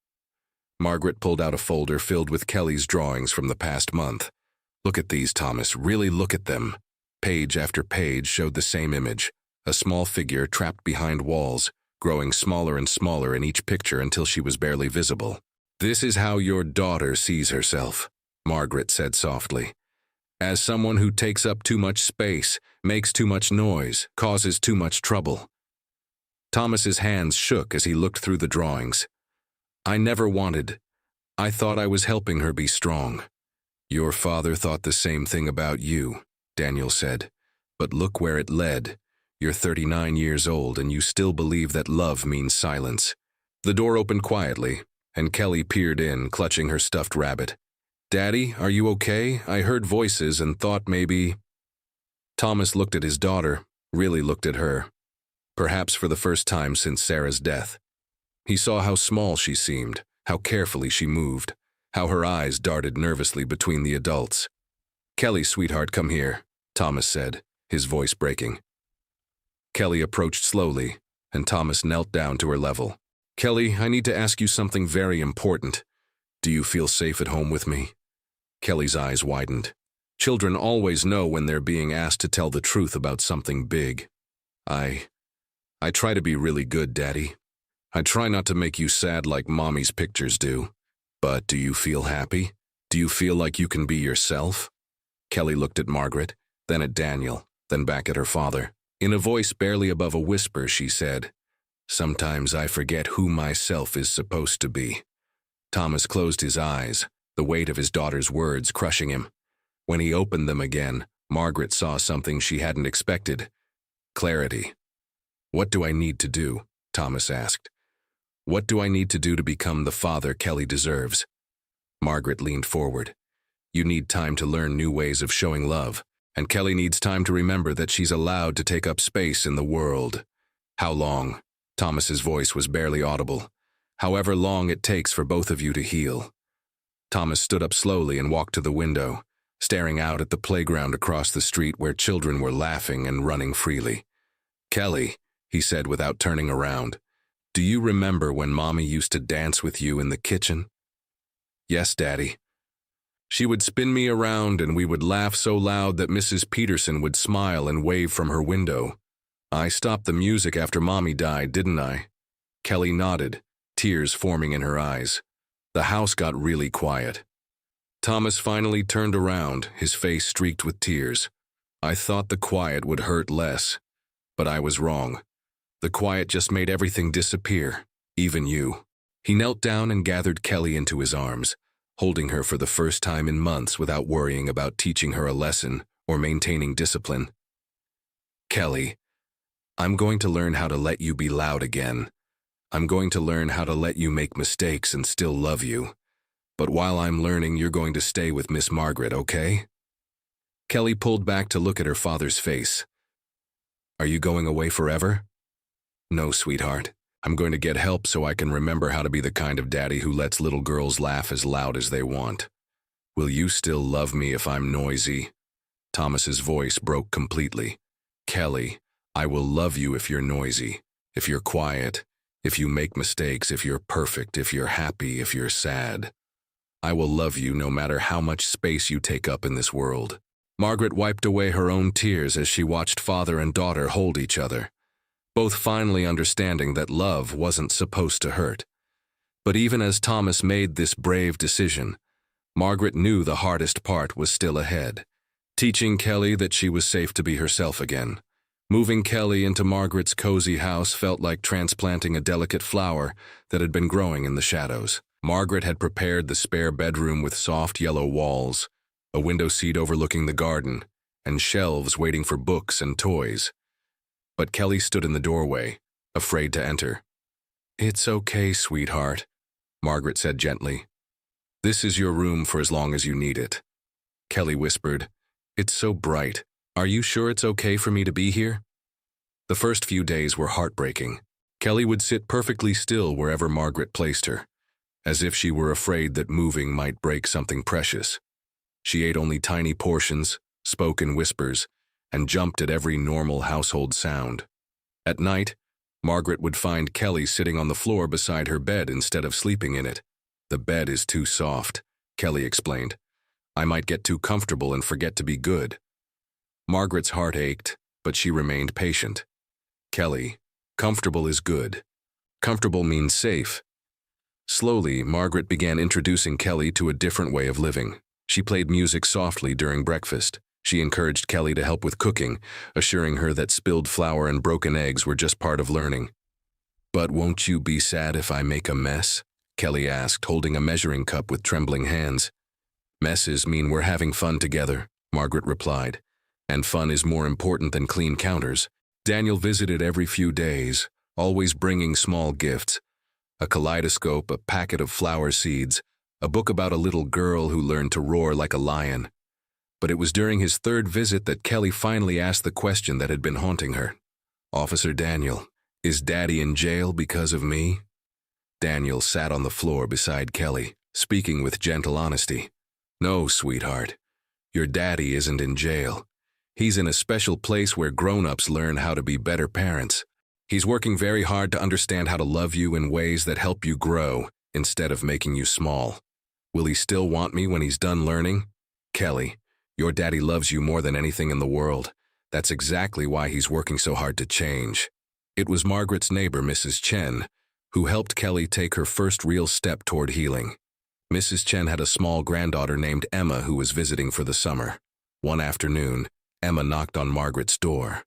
Margaret pulled out a folder filled with Kelly's drawings from the past month. Look at these, Thomas, really look at them. Page after page showed the same image, a small figure trapped behind walls, growing smaller and smaller in each picture until she was barely visible. This is how your daughter sees herself, Margaret said softly. As someone who takes up too much space, makes too much noise, causes too much trouble. Thomas's hands shook as he looked through the drawings. I never wanted. I thought I was helping her be strong. Your father thought the same thing about you, Daniel said. But look where it led. You're 39 years old and you still believe that love means silence. The door opened quietly, and Kelly peered in, clutching her stuffed rabbit. Daddy, are you okay? I heard voices and thought maybe... Thomas looked at his daughter, really looked at her. Perhaps for the first time since Sarah's death. He saw how small she seemed, how carefully she moved, how her eyes darted nervously between the adults. Kelly, sweetheart, come here, Thomas said, his voice breaking. Kelly approached slowly, and Thomas knelt down to her level. Kelly, I need to ask you something very important. Do you feel safe at home with me? Kelly's eyes widened. Children always know when they're being asked to tell the truth about something big. I try to be really good, Daddy. I try not to make you sad like Mommy's pictures do. But do you feel happy? Do you feel like you can be yourself? Kelly looked at Margaret, then at Daniel, then back at her father. In a voice barely above a whisper, she said, Sometimes I forget who myself is supposed to be. Thomas closed his eyes, the weight of his daughter's words crushing him. When he opened them again, Margaret saw something she hadn't expected. Clarity. What do I need to do? Thomas asked. What do I need to do to become the father Kelly deserves? Margaret leaned forward. You need time to learn new ways of showing love, and Kelly needs time to remember that she's allowed to take up space in the world. How long? Thomas's voice was barely audible. However long it takes for both of you to heal. Thomas stood up slowly and walked to the window, staring out at the playground across the street where children were laughing and running freely. Kelly, he said without turning around, do you remember when Mommy used to dance with you in the kitchen? Yes, Daddy. She would spin me around and we would laugh so loud that Mrs. Peterson would smile and wave from her window. I stopped the music after Mommy died, didn't I? Kelly nodded, tears forming in her eyes. The house got really quiet. Thomas finally turned around, his face streaked with tears. I thought the quiet would hurt less, but I was wrong. The quiet just made everything disappear, even you. He knelt down and gathered Kelly into his arms, holding her for the first time in months without worrying about teaching her a lesson or maintaining discipline. Kelly, I'm going to learn how to let you be loud again. I'm going to learn how to let you make mistakes and still love you. But while I'm learning, you're going to stay with Miss Margaret, okay? Kelly pulled back to look at her father's face. Are you going away forever? No, sweetheart. I'm going to get help so I can remember how to be the kind of daddy who lets little girls laugh as loud as they want. Will you still love me if I'm noisy? Thomas's voice broke completely. Kelly, I will love you if you're noisy, if you're quiet, if you make mistakes, if you're perfect, if you're happy, if you're sad. I will love you no matter how much space you take up in this world. Margaret wiped away her own tears as she watched father and daughter hold each other, both finally understanding that love wasn't supposed to hurt. But even as Thomas made this brave decision, Margaret knew the hardest part was still ahead, teaching Kelly that she was safe to be herself again. Moving Kelly into Margaret's cozy house felt like transplanting a delicate flower that had been growing in the shadows. Margaret had prepared the spare bedroom with soft yellow walls, a window seat overlooking the garden, and shelves waiting for books and toys. But Kelly stood in the doorway, afraid to enter. It's okay, sweetheart, Margaret said gently. This is your room for as long as you need it. Kelly whispered, It's so bright. Are you sure it's okay for me to be here? The first few days were heartbreaking. Kelly would sit perfectly still wherever Margaret placed her, as if she were afraid that moving might break something precious. She ate only tiny portions, spoke in whispers, and jumped at every normal household sound. At night, Margaret would find Kelly sitting on the floor beside her bed instead of sleeping in it. The bed is too soft, Kelly explained. I might get too comfortable and forget to be good. Margaret's heart ached, but she remained patient. Kelly, comfortable is good. Comfortable means safe. Slowly, Margaret began introducing Kelly to a different way of living. She played music softly during breakfast. She encouraged Kelly to help with cooking, assuring her that spilled flour and broken eggs were just part of learning. But won't you be sad if I make a mess? Kelly asked, holding a measuring cup with trembling hands. Messes mean we're having fun together, Margaret replied. And fun is more important than clean counters. Daniel visited every few days, always bringing small gifts. A kaleidoscope, a packet of flower seeds, a book about a little girl who learned to roar like a lion. But it was during his third visit that Kelly finally asked the question that had been haunting her. Officer Daniel, is Daddy in jail because of me? Daniel sat on the floor beside Kelly, speaking with gentle honesty. No, sweetheart. Your daddy isn't in jail. He's in a special place where grown-ups learn how to be better parents. He's working very hard to understand how to love you in ways that help you grow instead of making you small. Will he still want me when he's done learning? Kelly, your daddy loves you more than anything in the world. That's exactly why he's working so hard to change. It was Margaret's neighbor, Mrs. Chen, who helped Kelly take her first real step toward healing. Mrs. Chen had a small granddaughter named Emma who was visiting for the summer. One afternoon, Emma knocked on Margaret's door.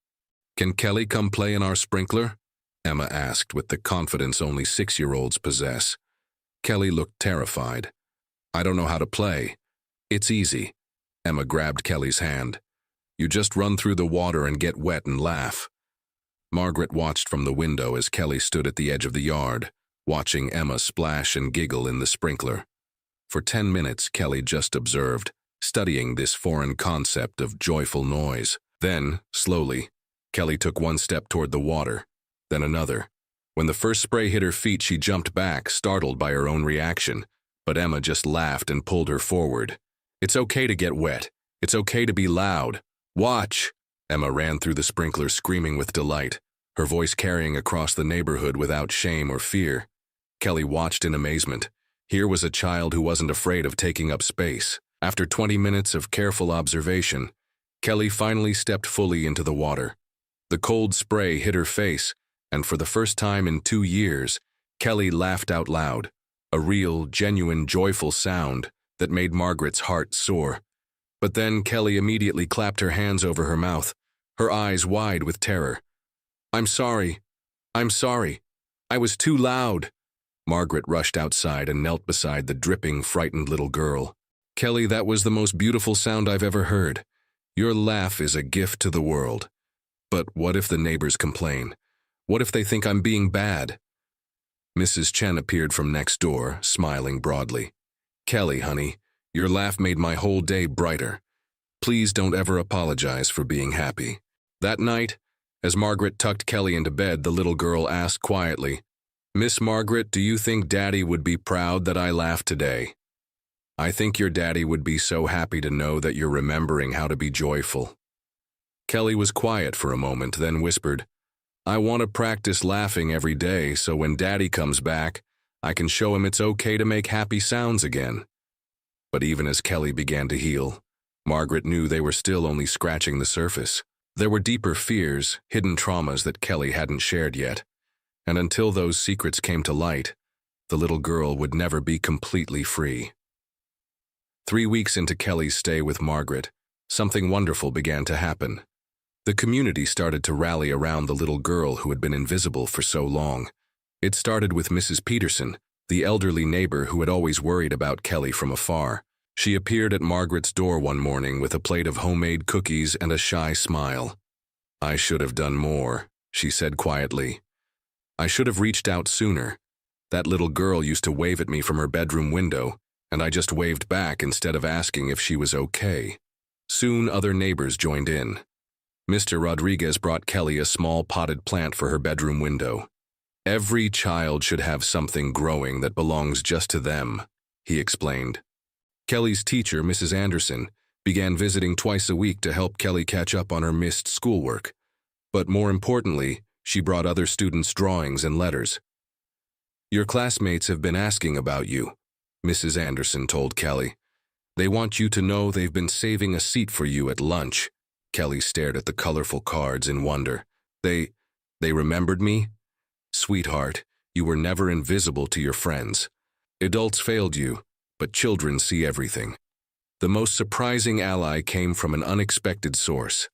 Can Kelly come play in our sprinkler? Emma asked with the confidence only 6-year-olds possess. Kelly looked terrified. I don't know how to play. It's easy. Emma grabbed Kelly's hand. You just run through the water and get wet and laugh. Margaret watched from the window as Kelly stood at the edge of the yard, watching Emma splash and giggle in the sprinkler. For 10 minutes, Kelly just observed, studying this foreign concept of joyful noise. Then, slowly, Kelly took one step toward the water, then another. When the first spray hit her feet, she jumped back, startled by her own reaction. But Emma just laughed and pulled her forward. It's okay to get wet. It's okay to be loud. Watch! Emma ran through the sprinkler screaming with delight, her voice carrying across the neighborhood without shame or fear. Kelly watched in amazement. Here was a child who wasn't afraid of taking up space. After 20 minutes of careful observation, Kelly finally stepped fully into the water. The cold spray hit her face, and for the first time in 2 years, Kelly laughed out loud, a real, genuine, joyful sound that made Margaret's heart soar. But then Kelly immediately clapped her hands over her mouth, her eyes wide with terror. "I'm sorry. I'm sorry. I was too loud." Margaret rushed outside and knelt beside the dripping, frightened little girl. "Kelly, that was the most beautiful sound I've ever heard. Your laugh is a gift to the world. But what if the neighbors complain? What if they think I'm being bad?" Mrs. Chen appeared from next door, smiling broadly. "Kelly, honey, your laugh made my whole day brighter. Please don't ever apologize for being happy." That night, as Margaret tucked Kelly into bed, the little girl asked quietly, "Miss Margaret, do you think Daddy would be proud that I laughed today?" "I think your daddy would be so happy to know that you're remembering how to be joyful." Kelly was quiet for a moment, then whispered, "I want to practice laughing every day so when Daddy comes back, I can show him it's okay to make happy sounds again." But even as Kelly began to heal, Margaret knew they were still only scratching the surface. There were deeper fears, hidden traumas that Kelly hadn't shared yet. And until those secrets came to light, the little girl would never be completely free. 3 weeks into Kelly's stay with Margaret, something wonderful began to happen. The community started to rally around the little girl who had been invisible for so long. It started with Mrs. Peterson, the elderly neighbor who had always worried about Kelly from afar. She appeared at Margaret's door one morning with a plate of homemade cookies and a shy smile. "I should have done more," she said quietly. "I should have reached out sooner. That little girl used to wave at me from her bedroom window, and I just waved back instead of asking if she was okay." Soon other neighbors joined in. Mr. Rodriguez brought Kelly a small potted plant for her bedroom window. "Every child should have something growing that belongs just to them," he explained. Kelly's teacher, Mrs. Anderson, began visiting twice a week to help Kelly catch up on her missed schoolwork. But more importantly, she brought other students drawings and letters. "Your classmates have been asking about you," Mrs. Anderson told Kelly. "They want you to know they've been saving a seat for you at lunch." Kelly stared at the colorful cards in wonder. They remembered me? Sweetheart, you were never invisible to your friends. Adults failed you, but children see everything." The most surprising ally came from an unexpected source.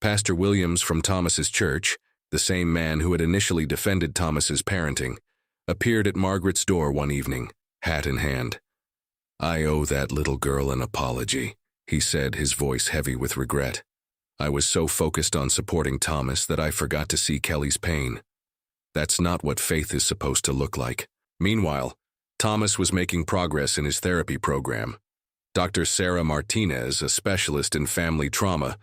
Pastor Williams from Thomas's church, the same man who had initially defended Thomas's parenting, appeared at Margaret's door one evening, hat in hand. "I owe that little girl an apology," he said, his voice heavy with regret. "I was so focused on supporting Thomas that I forgot to see Kelly's pain. That's not what faith is supposed to look like." Meanwhile, Thomas was making progress in his therapy program. Dr. Sarah Martinez, a specialist in family trauma,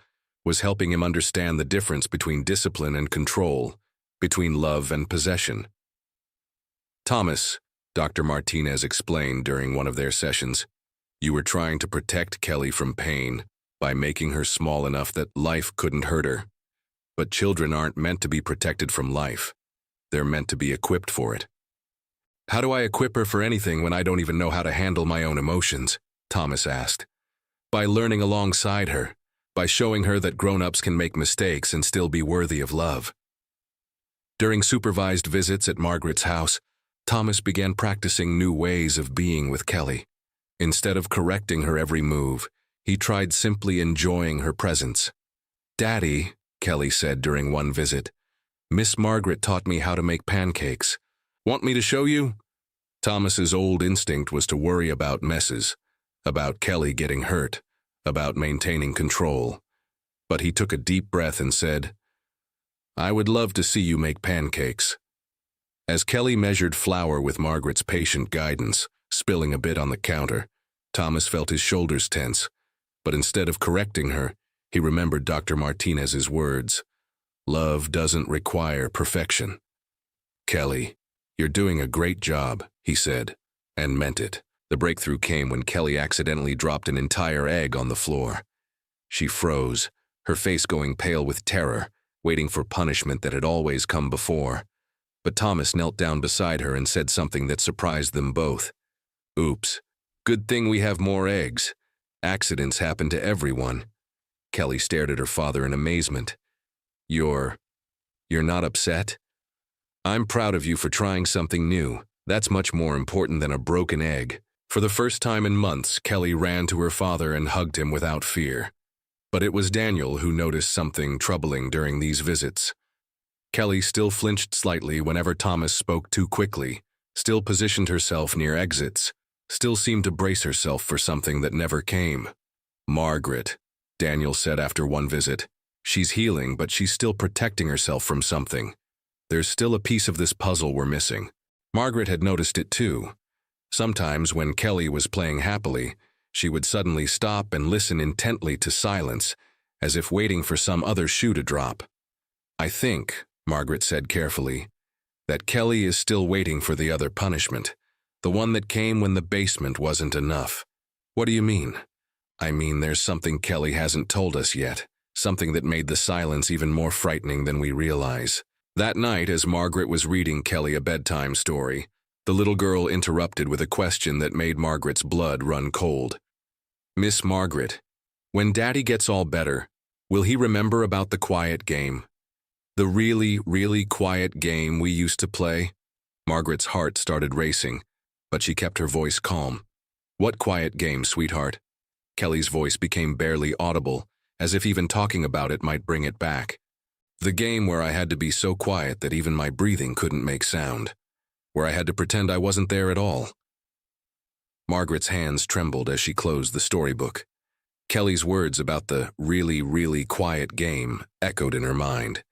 was helping him understand the difference between discipline and control, between love and possession. "Thomas," Dr. Martinez explained during one of their sessions, "you were trying to protect Kelly from pain by making her small enough that life couldn't hurt her. But children aren't meant to be protected from life. They're meant to be equipped for it." "How do I equip her for anything when I don't even know how to handle my own emotions?" Thomas asked. "By learning alongside her, by showing her that grown-ups can make mistakes and still be worthy of love." During supervised visits at Margaret's house, Thomas began practicing new ways of being with Kelly. Instead of correcting her every move, he tried simply enjoying her presence. "Daddy," Kelly said during one visit, "Miss Margaret taught me how to make pancakes. Want me to show you?" Thomas's old instinct was to worry about messes, about Kelly getting hurt, about maintaining control. But he took a deep breath and said, "I would love to see you make pancakes." As Kelly measured flour with Margaret's patient guidance, spilling a bit on the counter, Thomas felt his shoulders tense. But instead of correcting her, he remembered Dr. Martinez's words. Love doesn't require perfection. "Kelly, you're doing a great job," he said, and meant it. The breakthrough came when Kelly accidentally dropped an entire egg on the floor. She froze, her face going pale with terror, waiting for punishment that had always come before. But Thomas knelt down beside her and said something that surprised them both. "Oops, good thing we have more eggs. Accidents happen to everyone. Kelly stared at her father in amazement. You're not upset? I'm proud of you for trying something new. That's much more important than a broken egg. For the first time in months, Kelly ran to her father and hugged him without fear. But it was Daniel who noticed something troubling during these visits. Kelly still flinched slightly whenever Thomas spoke too quickly, still positioned herself near exits, still seemed to brace herself for something that never came. Margaret, Daniel said after one visit. She's healing, but she's still protecting herself from something. There's still a piece of this puzzle we're missing. Margaret had noticed it too. Sometimes when Kelly was playing happily, she would suddenly stop and listen intently to silence, as if waiting for some other shoe to drop. I think, Margaret said carefully, that Kelly is still waiting for the other punishment, the one that came when the basement wasn't enough. What do you mean? I mean, there's something Kelly hasn't told us yet, something that made the silence even more frightening than we realize. That night, as Margaret was reading Kelly a bedtime story, the little girl interrupted with a question that made Margaret's blood run cold. Miss Margaret, when Daddy gets all better, will he remember about the quiet game? The really, really quiet game we used to play? Margaret's heart started racing, but she kept her voice calm. What quiet game, sweetheart? Kelly's voice became barely audible, as if even talking about it might bring it back. The game where I had to be so quiet that even my breathing couldn't make sound, where I had to pretend I wasn't there at all. Margaret's hands trembled as she closed the storybook. Kelly's words about the really, really quiet game echoed in her mind,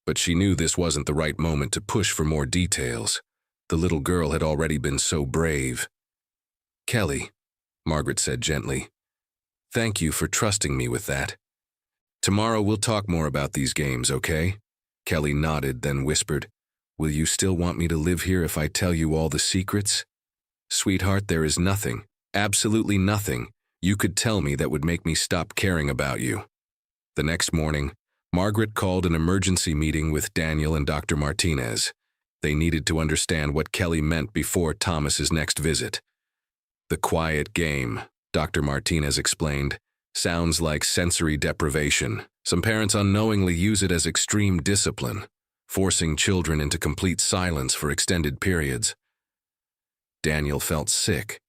but she knew this wasn't the right moment to push for more details. The little girl had already been so brave. Kelly, Margaret said gently, thank you for trusting me with that. Tomorrow we'll talk more about these games, okay? Kelly nodded, then whispered, will you still want me to live here if I tell you all the secrets? Sweetheart, there is nothing, absolutely nothing, you could tell me that would make me stop caring about you. The next morning, Margaret called an emergency meeting with Daniel and Dr. Martinez. They needed to understand what Kelly meant before Thomas's next visit. The quiet game, Dr. Martinez explained, sounds like sensory deprivation. Some parents unknowingly use it as extreme discipline, forcing children into complete silence for extended periods. Daniel felt sick.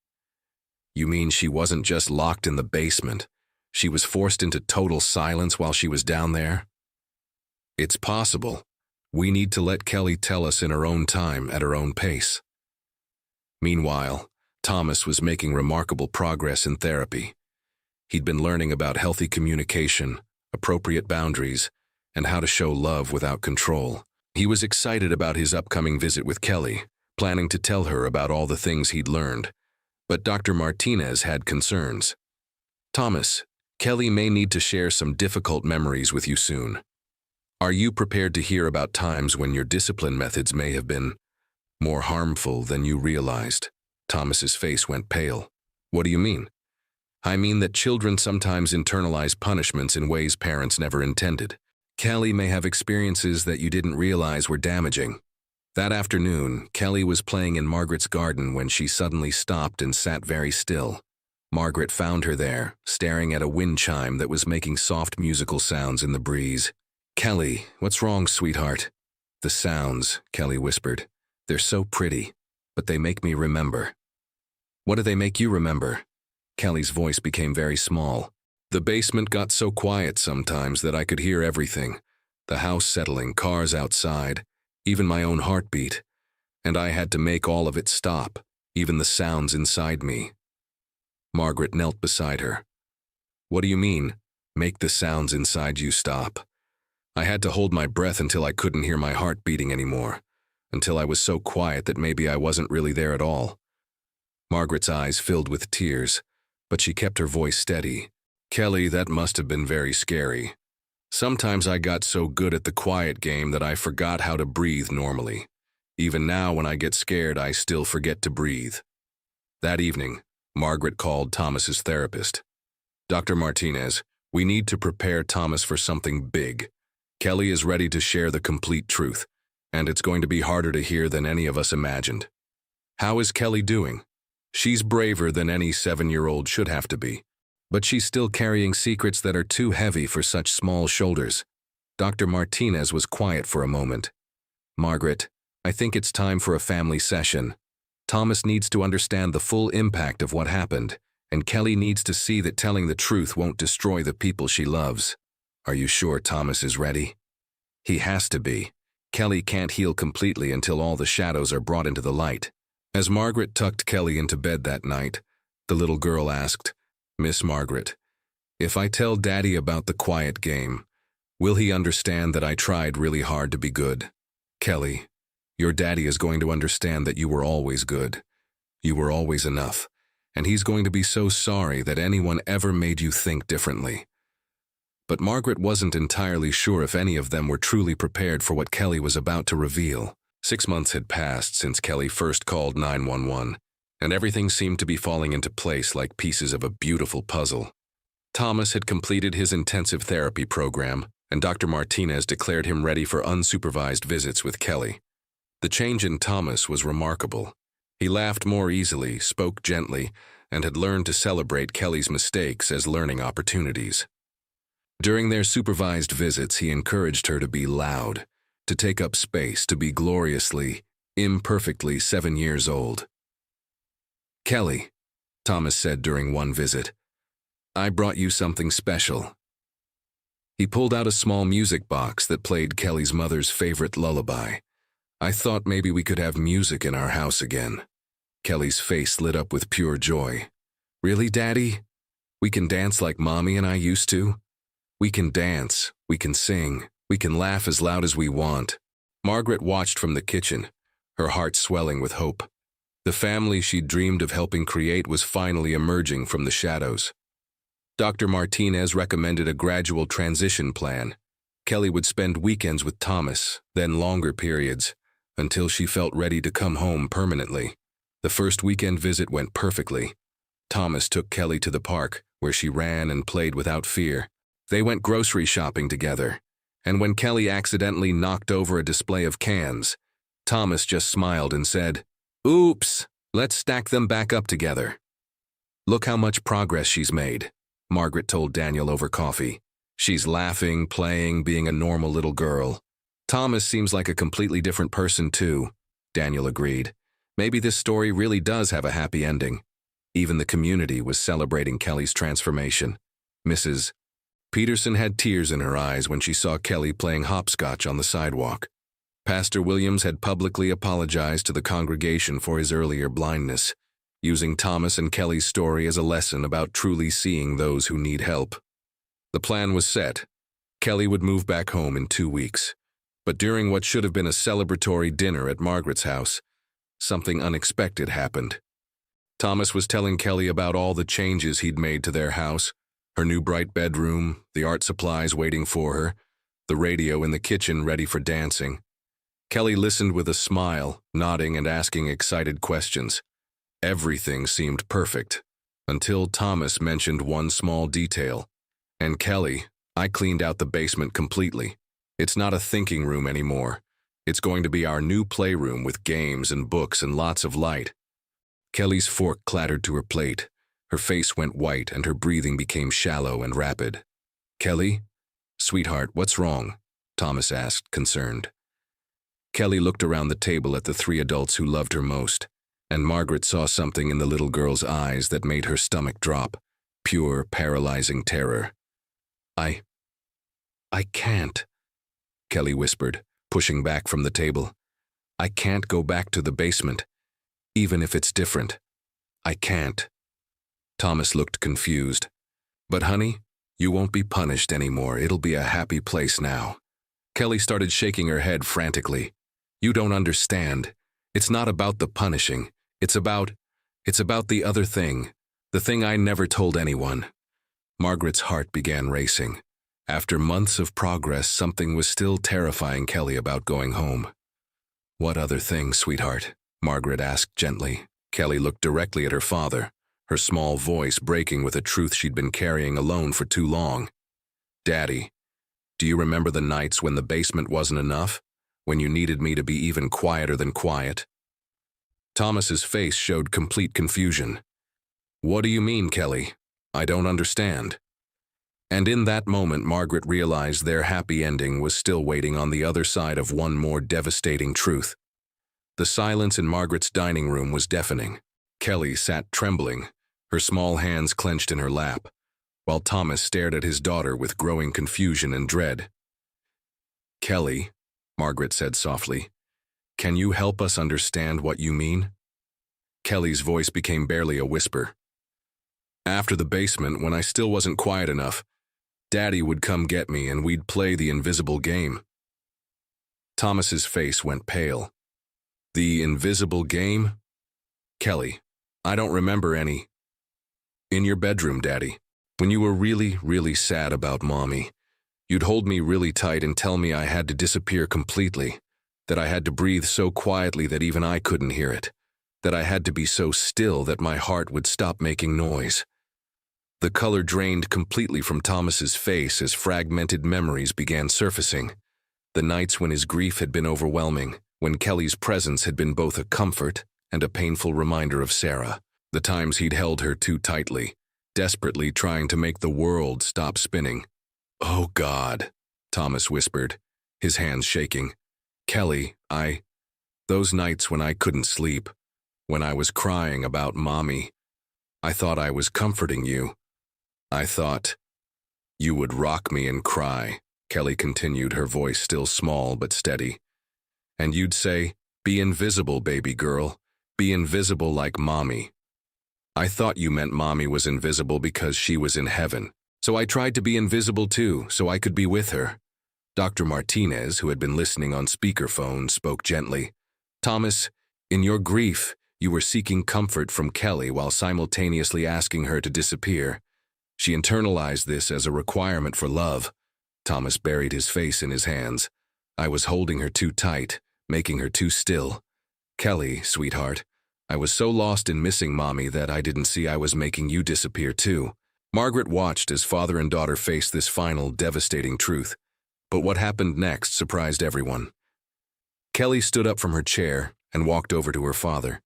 You mean she wasn't just locked in the basement? She was forced into total silence while she was down there? It's possible. We need to let Kelly tell us in her own time, at her own pace. Meanwhile, Thomas was making remarkable progress in therapy. He'd been learning about healthy communication, appropriate boundaries, and how to show love without control. He was excited about his upcoming visit with Kelly, planning to tell her about all the things he'd learned. But Dr. Martinez had concerns. Thomas, Kelly may need to share some difficult memories with you soon. Are you prepared to hear about times when your discipline methods may have been more harmful than you realized? Thomas's face went pale. What do you mean? I mean that children sometimes internalize punishments in ways parents never intended. Kelly may have experiences that you didn't realize were damaging. That afternoon, Kelly was playing in Margaret's garden when she suddenly stopped and sat very still. Margaret found her there, staring at a wind chime that was making soft musical sounds in the breeze. Kelly, what's wrong, sweetheart? The sounds, Kelly whispered. They're so pretty, but they make me remember. What do they make you remember? Kelly's voice became very small. The basement got so quiet sometimes that I could hear everything. The house settling, cars outside, even my own heartbeat. And I had to make all of it stop, even the sounds inside me. Margaret knelt beside her. What do you mean, make the sounds inside you stop? I had to hold my breath until I couldn't hear my heart beating anymore, until I was so quiet that maybe I wasn't really there at all. Margaret's eyes filled with tears, but she kept her voice steady. Kelly, that must have been very scary. Sometimes I got so good at the quiet game that I forgot how to breathe normally. Even now, when I get scared, I still forget to breathe. That evening, Margaret called Thomas's therapist. Dr. Martinez, we need to prepare Thomas for something big. Kelly is ready to share the complete truth, and it's going to be harder to hear than any of us imagined. How is Kelly doing? She's braver than any 7-year-old should have to be. But she's still carrying secrets that are too heavy for such small shoulders. Dr. Martinez was quiet for a moment. Margaret, I think it's time for a family session. Thomas needs to understand the full impact of what happened, and Kelly needs to see that telling the truth won't destroy the people she loves. Are you sure Thomas is ready? He has to be. Kelly can't heal completely until all the shadows are brought into the light. As Margaret tucked Kelly into bed that night, the little girl asked, Miss Margaret, if I tell Daddy about the quiet game, will he understand that I tried really hard to be good? Kelly, your daddy is going to understand that you were always good. You were always enough, and he's going to be so sorry that anyone ever made you think differently. But Margaret wasn't entirely sure if any of them were truly prepared for what Kelly was about to reveal. 6 months had passed since Kelly first called 911, and everything seemed to be falling into place like pieces of a beautiful puzzle. Thomas had completed his intensive therapy program, and Dr. Martinez declared him ready for unsupervised visits with Kelly. The change in Thomas was remarkable. He laughed more easily, spoke gently, and had learned to celebrate Kelly's mistakes as learning opportunities. During their supervised visits, he encouraged her to be loud, to take up space, to be gloriously, imperfectly 7 years old. Kelly, Thomas said during one visit, I brought you something special. He pulled out a small music box that played Kelly's mother's favorite lullaby. I thought maybe we could have music in our house again. Kelly's face lit up with pure joy. Really, Daddy? We can dance like Mommy and I used to? We can dance, we can sing, we can laugh as loud as we want. Margaret watched from the kitchen, her heart swelling with hope. The family she'd dreamed of helping create was finally emerging from the shadows. Dr. Martinez recommended a gradual transition plan. Kelly would spend weekends with Thomas, then longer periods, until she felt ready to come home permanently. The first weekend visit went perfectly. Thomas took Kelly to the park, where she ran and played without fear. They went grocery shopping together, and when Kelly accidentally knocked over a display of cans, Thomas just smiled and said, Oops, let's stack them back up together. Look how much progress she's made, Margaret told Daniel over coffee. She's laughing, playing, being a normal little girl. Thomas seems like a completely different person too, Daniel agreed. Maybe this story really does have a happy ending. Even the community was celebrating Kelly's transformation. Mrs. Peterson had tears in her eyes when she saw Kelly playing hopscotch on the sidewalk. Pastor Williams had publicly apologized to the congregation for his earlier blindness, using Thomas and Kelly's story as a lesson about truly seeing those who need help. The plan was set. Kelly would move back home in 2 weeks. But during what should have been a celebratory dinner at Margaret's house, something unexpected happened. Thomas was telling Kelly about all the changes he'd made to their house, her new bright bedroom, the art supplies waiting for her, the radio in the kitchen ready for dancing. Kelly listened with a smile, nodding and asking excited questions. Everything seemed perfect, until Thomas mentioned one small detail. And Kelly, I cleaned out the basement completely. It's not a thinking room anymore. It's going to be our new playroom with games and books and lots of light. Kelly's fork clattered to her plate. Her face went white and her breathing became shallow and rapid. Kelly? Sweetheart, what's wrong? Thomas asked, concerned. Kelly looked around the table at the 3 adults who loved her most, and Margaret saw something in the little girl's eyes that made her stomach drop. Pure, paralyzing terror. I can't, Kelly whispered, pushing back from the table. I can't go back to the basement, even if it's different. I can't. Thomas looked confused. But honey, you won't be punished anymore. It'll be a happy place now. Kelly started shaking her head frantically. You don't understand. It's not about the punishing. It's about the other thing. The thing I never told anyone. Margaret's heart began racing. After months of progress, something was still terrifying Kelly about going home. What other thing, sweetheart? Margaret asked gently. Kelly looked directly at her father, her small voice breaking with a truth she'd been carrying alone for too long. Daddy, do you remember the nights when the basement wasn't enough? When you needed me to be even quieter than quiet? Thomas's face showed complete confusion. What do you mean, Kelly? I don't understand. And in that moment, Margaret realized their happy ending was still waiting on the other side of one more devastating truth. The silence in Margaret's dining room was deafening. Kelly sat trembling, her small hands clenched in her lap, while Thomas stared at his daughter with growing confusion and dread. "Kelly," Margaret said softly, "can you help us understand what you mean?" Kelly's voice became barely a whisper. "After the basement, when I still wasn't quiet enough, Daddy would come get me and we'd play the invisible game." Thomas's face went pale. "The invisible game? Kelly, I don't remember any." "In your bedroom, Daddy. When you were really, really sad about Mommy, you'd hold me really tight and tell me I had to disappear completely, that I had to breathe so quietly that even I couldn't hear it, that I had to be so still that my heart would stop making noise." The color drained completely from Thomas's face as fragmented memories began surfacing. The nights when his grief had been overwhelming, when Kelly's presence had been both a comfort and a painful reminder of Sarah. The times he'd held her too tightly, desperately trying to make the world stop spinning. "Oh God," Thomas whispered, his hands shaking. "Kelly, those nights when I couldn't sleep, when I was crying about Mommy, I thought I was comforting you. I thought you would rock me and cry," Kelly continued, her voice still small but steady. "And you'd say, 'Be invisible, baby girl. Be invisible like Mommy.' I thought you meant Mommy was invisible because she was in heaven. So I tried to be invisible too, so I could be with her." Dr. Martinez, who had been listening on speakerphone, spoke gently. "Thomas, in your grief, you were seeking comfort from Kelly while simultaneously asking her to disappear. She internalized this as a requirement for love." Thomas buried his face in his hands. "I was holding her too tight, making her too still. Kelly, sweetheart, I was so lost in missing Mommy that I didn't see I was making you disappear too." Margaret watched as father and daughter faced this final, devastating truth. But what happened next surprised everyone. Kelly stood up from her chair and walked over to her father.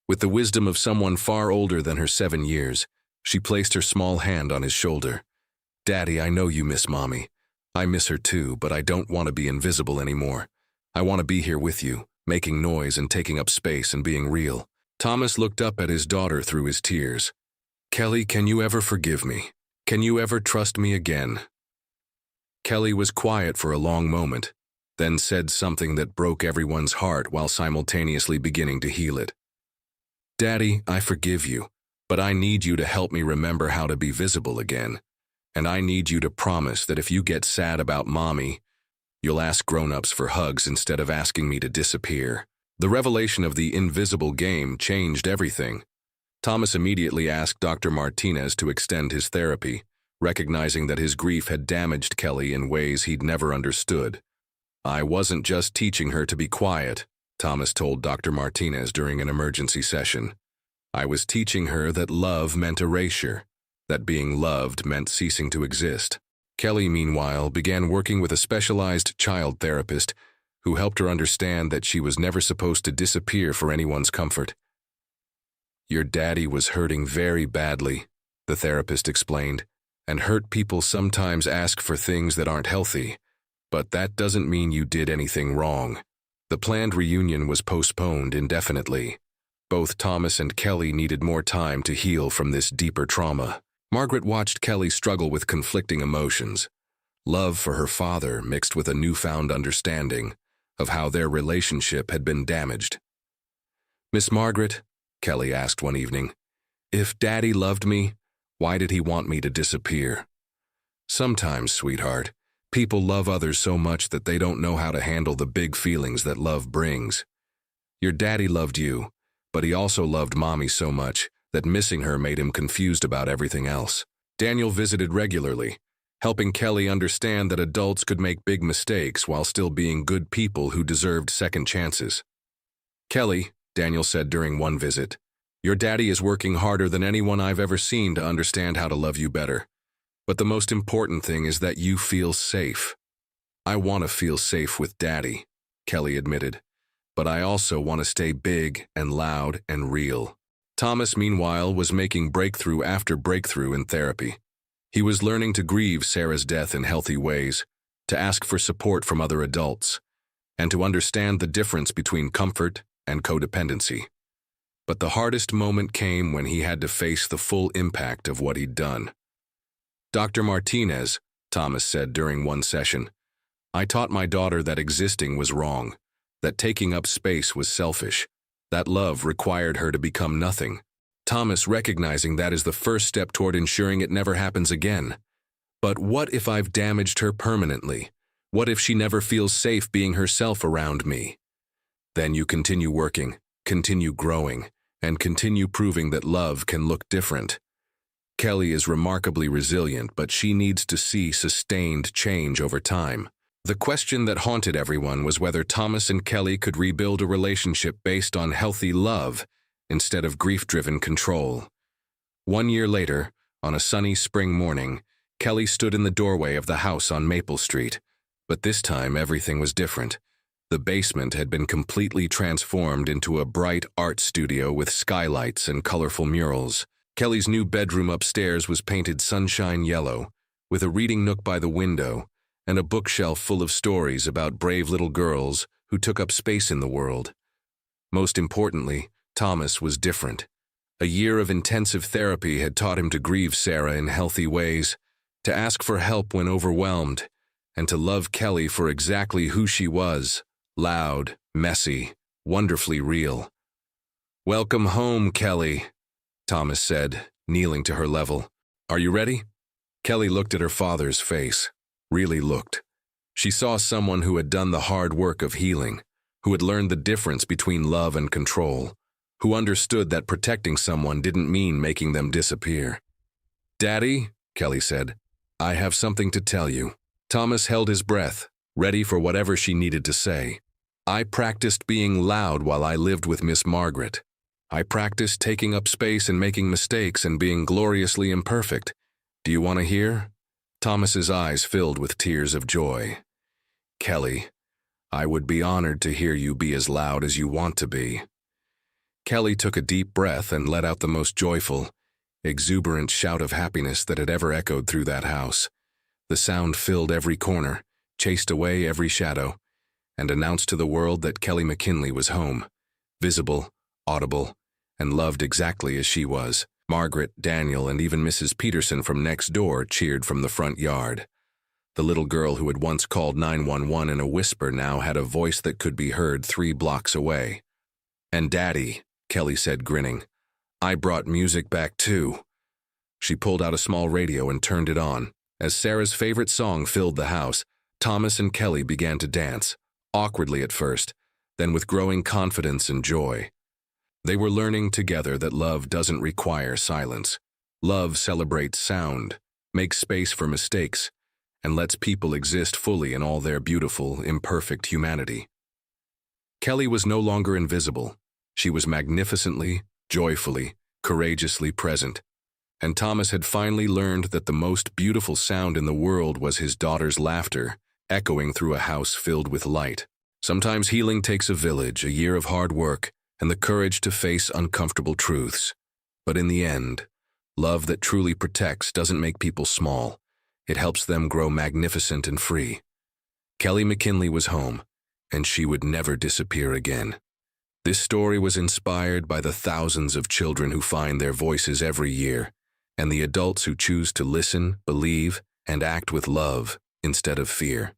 With the wisdom of someone far older than her 7 years, she placed her small hand on his shoulder. "Daddy, I know you miss Mommy. I miss her too, but I don't want to be invisible anymore. I want to be here with you, making noise and taking up space and being real." Thomas looked up at his daughter through his tears. "Kelly, can you ever forgive me? Can you ever trust me again?" Kelly was quiet for a long moment, then said something that broke everyone's heart while simultaneously beginning to heal it. "Daddy, I forgive you, but I need you to help me remember how to be visible again. And I need you to promise that if you get sad about Mommy, you'll ask grown-ups for hugs instead of asking me to disappear." The revelation of the invisible game changed everything. Thomas immediately asked Dr. Martinez to extend his therapy, recognizing that his grief had damaged Kelly in ways he'd never understood. "I wasn't just teaching her to be quiet," Thomas told Dr. Martinez during an emergency session. "I was teaching her that love meant erasure, that being loved meant ceasing to exist." Kelly, meanwhile, began working with a specialized child therapist who helped her understand that she was never supposed to disappear for anyone's comfort. "Your daddy was hurting very badly," the therapist explained, "and hurt people sometimes ask for things that aren't healthy, but that doesn't mean you did anything wrong." The planned reunion was postponed indefinitely. Both Thomas and Kelly needed more time to heal from this deeper trauma. Margaret watched Kelly struggle with conflicting emotions. Love for her father mixed with a newfound understanding of how their relationship had been damaged. "Miss Margaret," Kelly asked one evening, "if Daddy loved me, why did he want me to disappear?" "Sometimes, sweetheart, people love others so much that they don't know how to handle the big feelings that love brings. Your daddy loved you, but he also loved Mommy so much that missing her made him confused about everything else." Daniel visited regularly, helping Kelly understand that adults could make big mistakes while still being good people who deserved second chances. "Kelly," Daniel said during one visit, "your daddy is working harder than anyone I've ever seen to understand how to love you better. But the most important thing is that you feel safe." "I want to feel safe with Daddy," Kelly admitted, "but I also want to stay big and loud and real." Thomas, meanwhile, was making breakthrough after breakthrough in therapy. He was learning to grieve Sarah's death in healthy ways, to ask for support from other adults, and to understand the difference between comfort and codependency. But the hardest moment came when he had to face the full impact of what he'd done. "Dr. Martinez," Thomas said during one session, "I taught my daughter that existing was wrong, that taking up space was selfish, that love required her to become nothing." Thomas recognizing that is the first step toward ensuring it never happens again. But what if I've damaged her permanently? What if she never feels safe being herself around me? Then you continue working, continue growing, and continue proving that love can look different. Kelly is remarkably resilient, but she needs to see sustained change over time. The question that haunted everyone was whether Thomas and Kelly could rebuild a relationship based on healthy love instead of grief-driven control. 1 year later, on a sunny spring morning, Kelly stood in the doorway of the house on Maple Street. But this time, everything was different. The basement had been completely transformed into a bright art studio with skylights and colorful murals. Kelly's new bedroom upstairs was painted sunshine yellow, with a reading nook by the window and a bookshelf full of stories about brave little girls who took up space in the world. Most importantly, Thomas was different. A year of intensive therapy had taught him to grieve Sarah in healthy ways, to ask for help when overwhelmed, and to love Kelly for exactly who she was: loud, messy, wonderfully real. "Welcome home, Kelly," Thomas said, kneeling to her level. "Are you ready?" Kelly looked at her father's face, really looked. She saw someone who had done the hard work of healing, who had learned the difference between love and control, who understood that protecting someone didn't mean making them disappear. "Daddy," Kelly said, "I have something to tell you." Thomas held his breath, ready for whatever she needed to say. "I practiced being loud while I lived with Miss Margaret. I practiced taking up space and making mistakes and being gloriously imperfect. Do you want to hear?" Thomas's eyes filled with tears of joy. "Kelly, I would be honored to hear you be as loud as you want to be." Kelly took a deep breath and let out the most joyful, exuberant shout of happiness that had ever echoed through that house. The sound filled every corner, chased away every shadow, and announced to the world that Kelly McKinley was home, visible, audible, and loved exactly as she was. Margaret, Daniel, and even Mrs. Peterson from next door cheered from the front yard. The little girl who had once called 911 in a whisper now had a voice that could be heard 3 blocks away. "And Daddy," Kelly said, grinning, "I brought music back too." She pulled out a small radio and turned it on. As Sarah's favorite song filled the house, Thomas and Kelly began to dance, awkwardly at first, then with growing confidence and joy. They were learning together that love doesn't require silence. Love celebrates sound, makes space for mistakes, and lets people exist fully in all their beautiful, imperfect humanity. Kelly was no longer invisible. She was magnificently, joyfully, courageously present. And Thomas had finally learned that the most beautiful sound in the world was his daughter's laughter, echoing through a house filled with light. Sometimes healing takes a village, a year of hard work, and the courage to face uncomfortable truths. But in the end, love that truly protects doesn't make people small. It helps them grow magnificent and free. Kelly McKinley was home, and she would never disappear again. This story was inspired by the thousands of children who find their voices every year, and the adults who choose to listen, believe, and act with love instead of fear.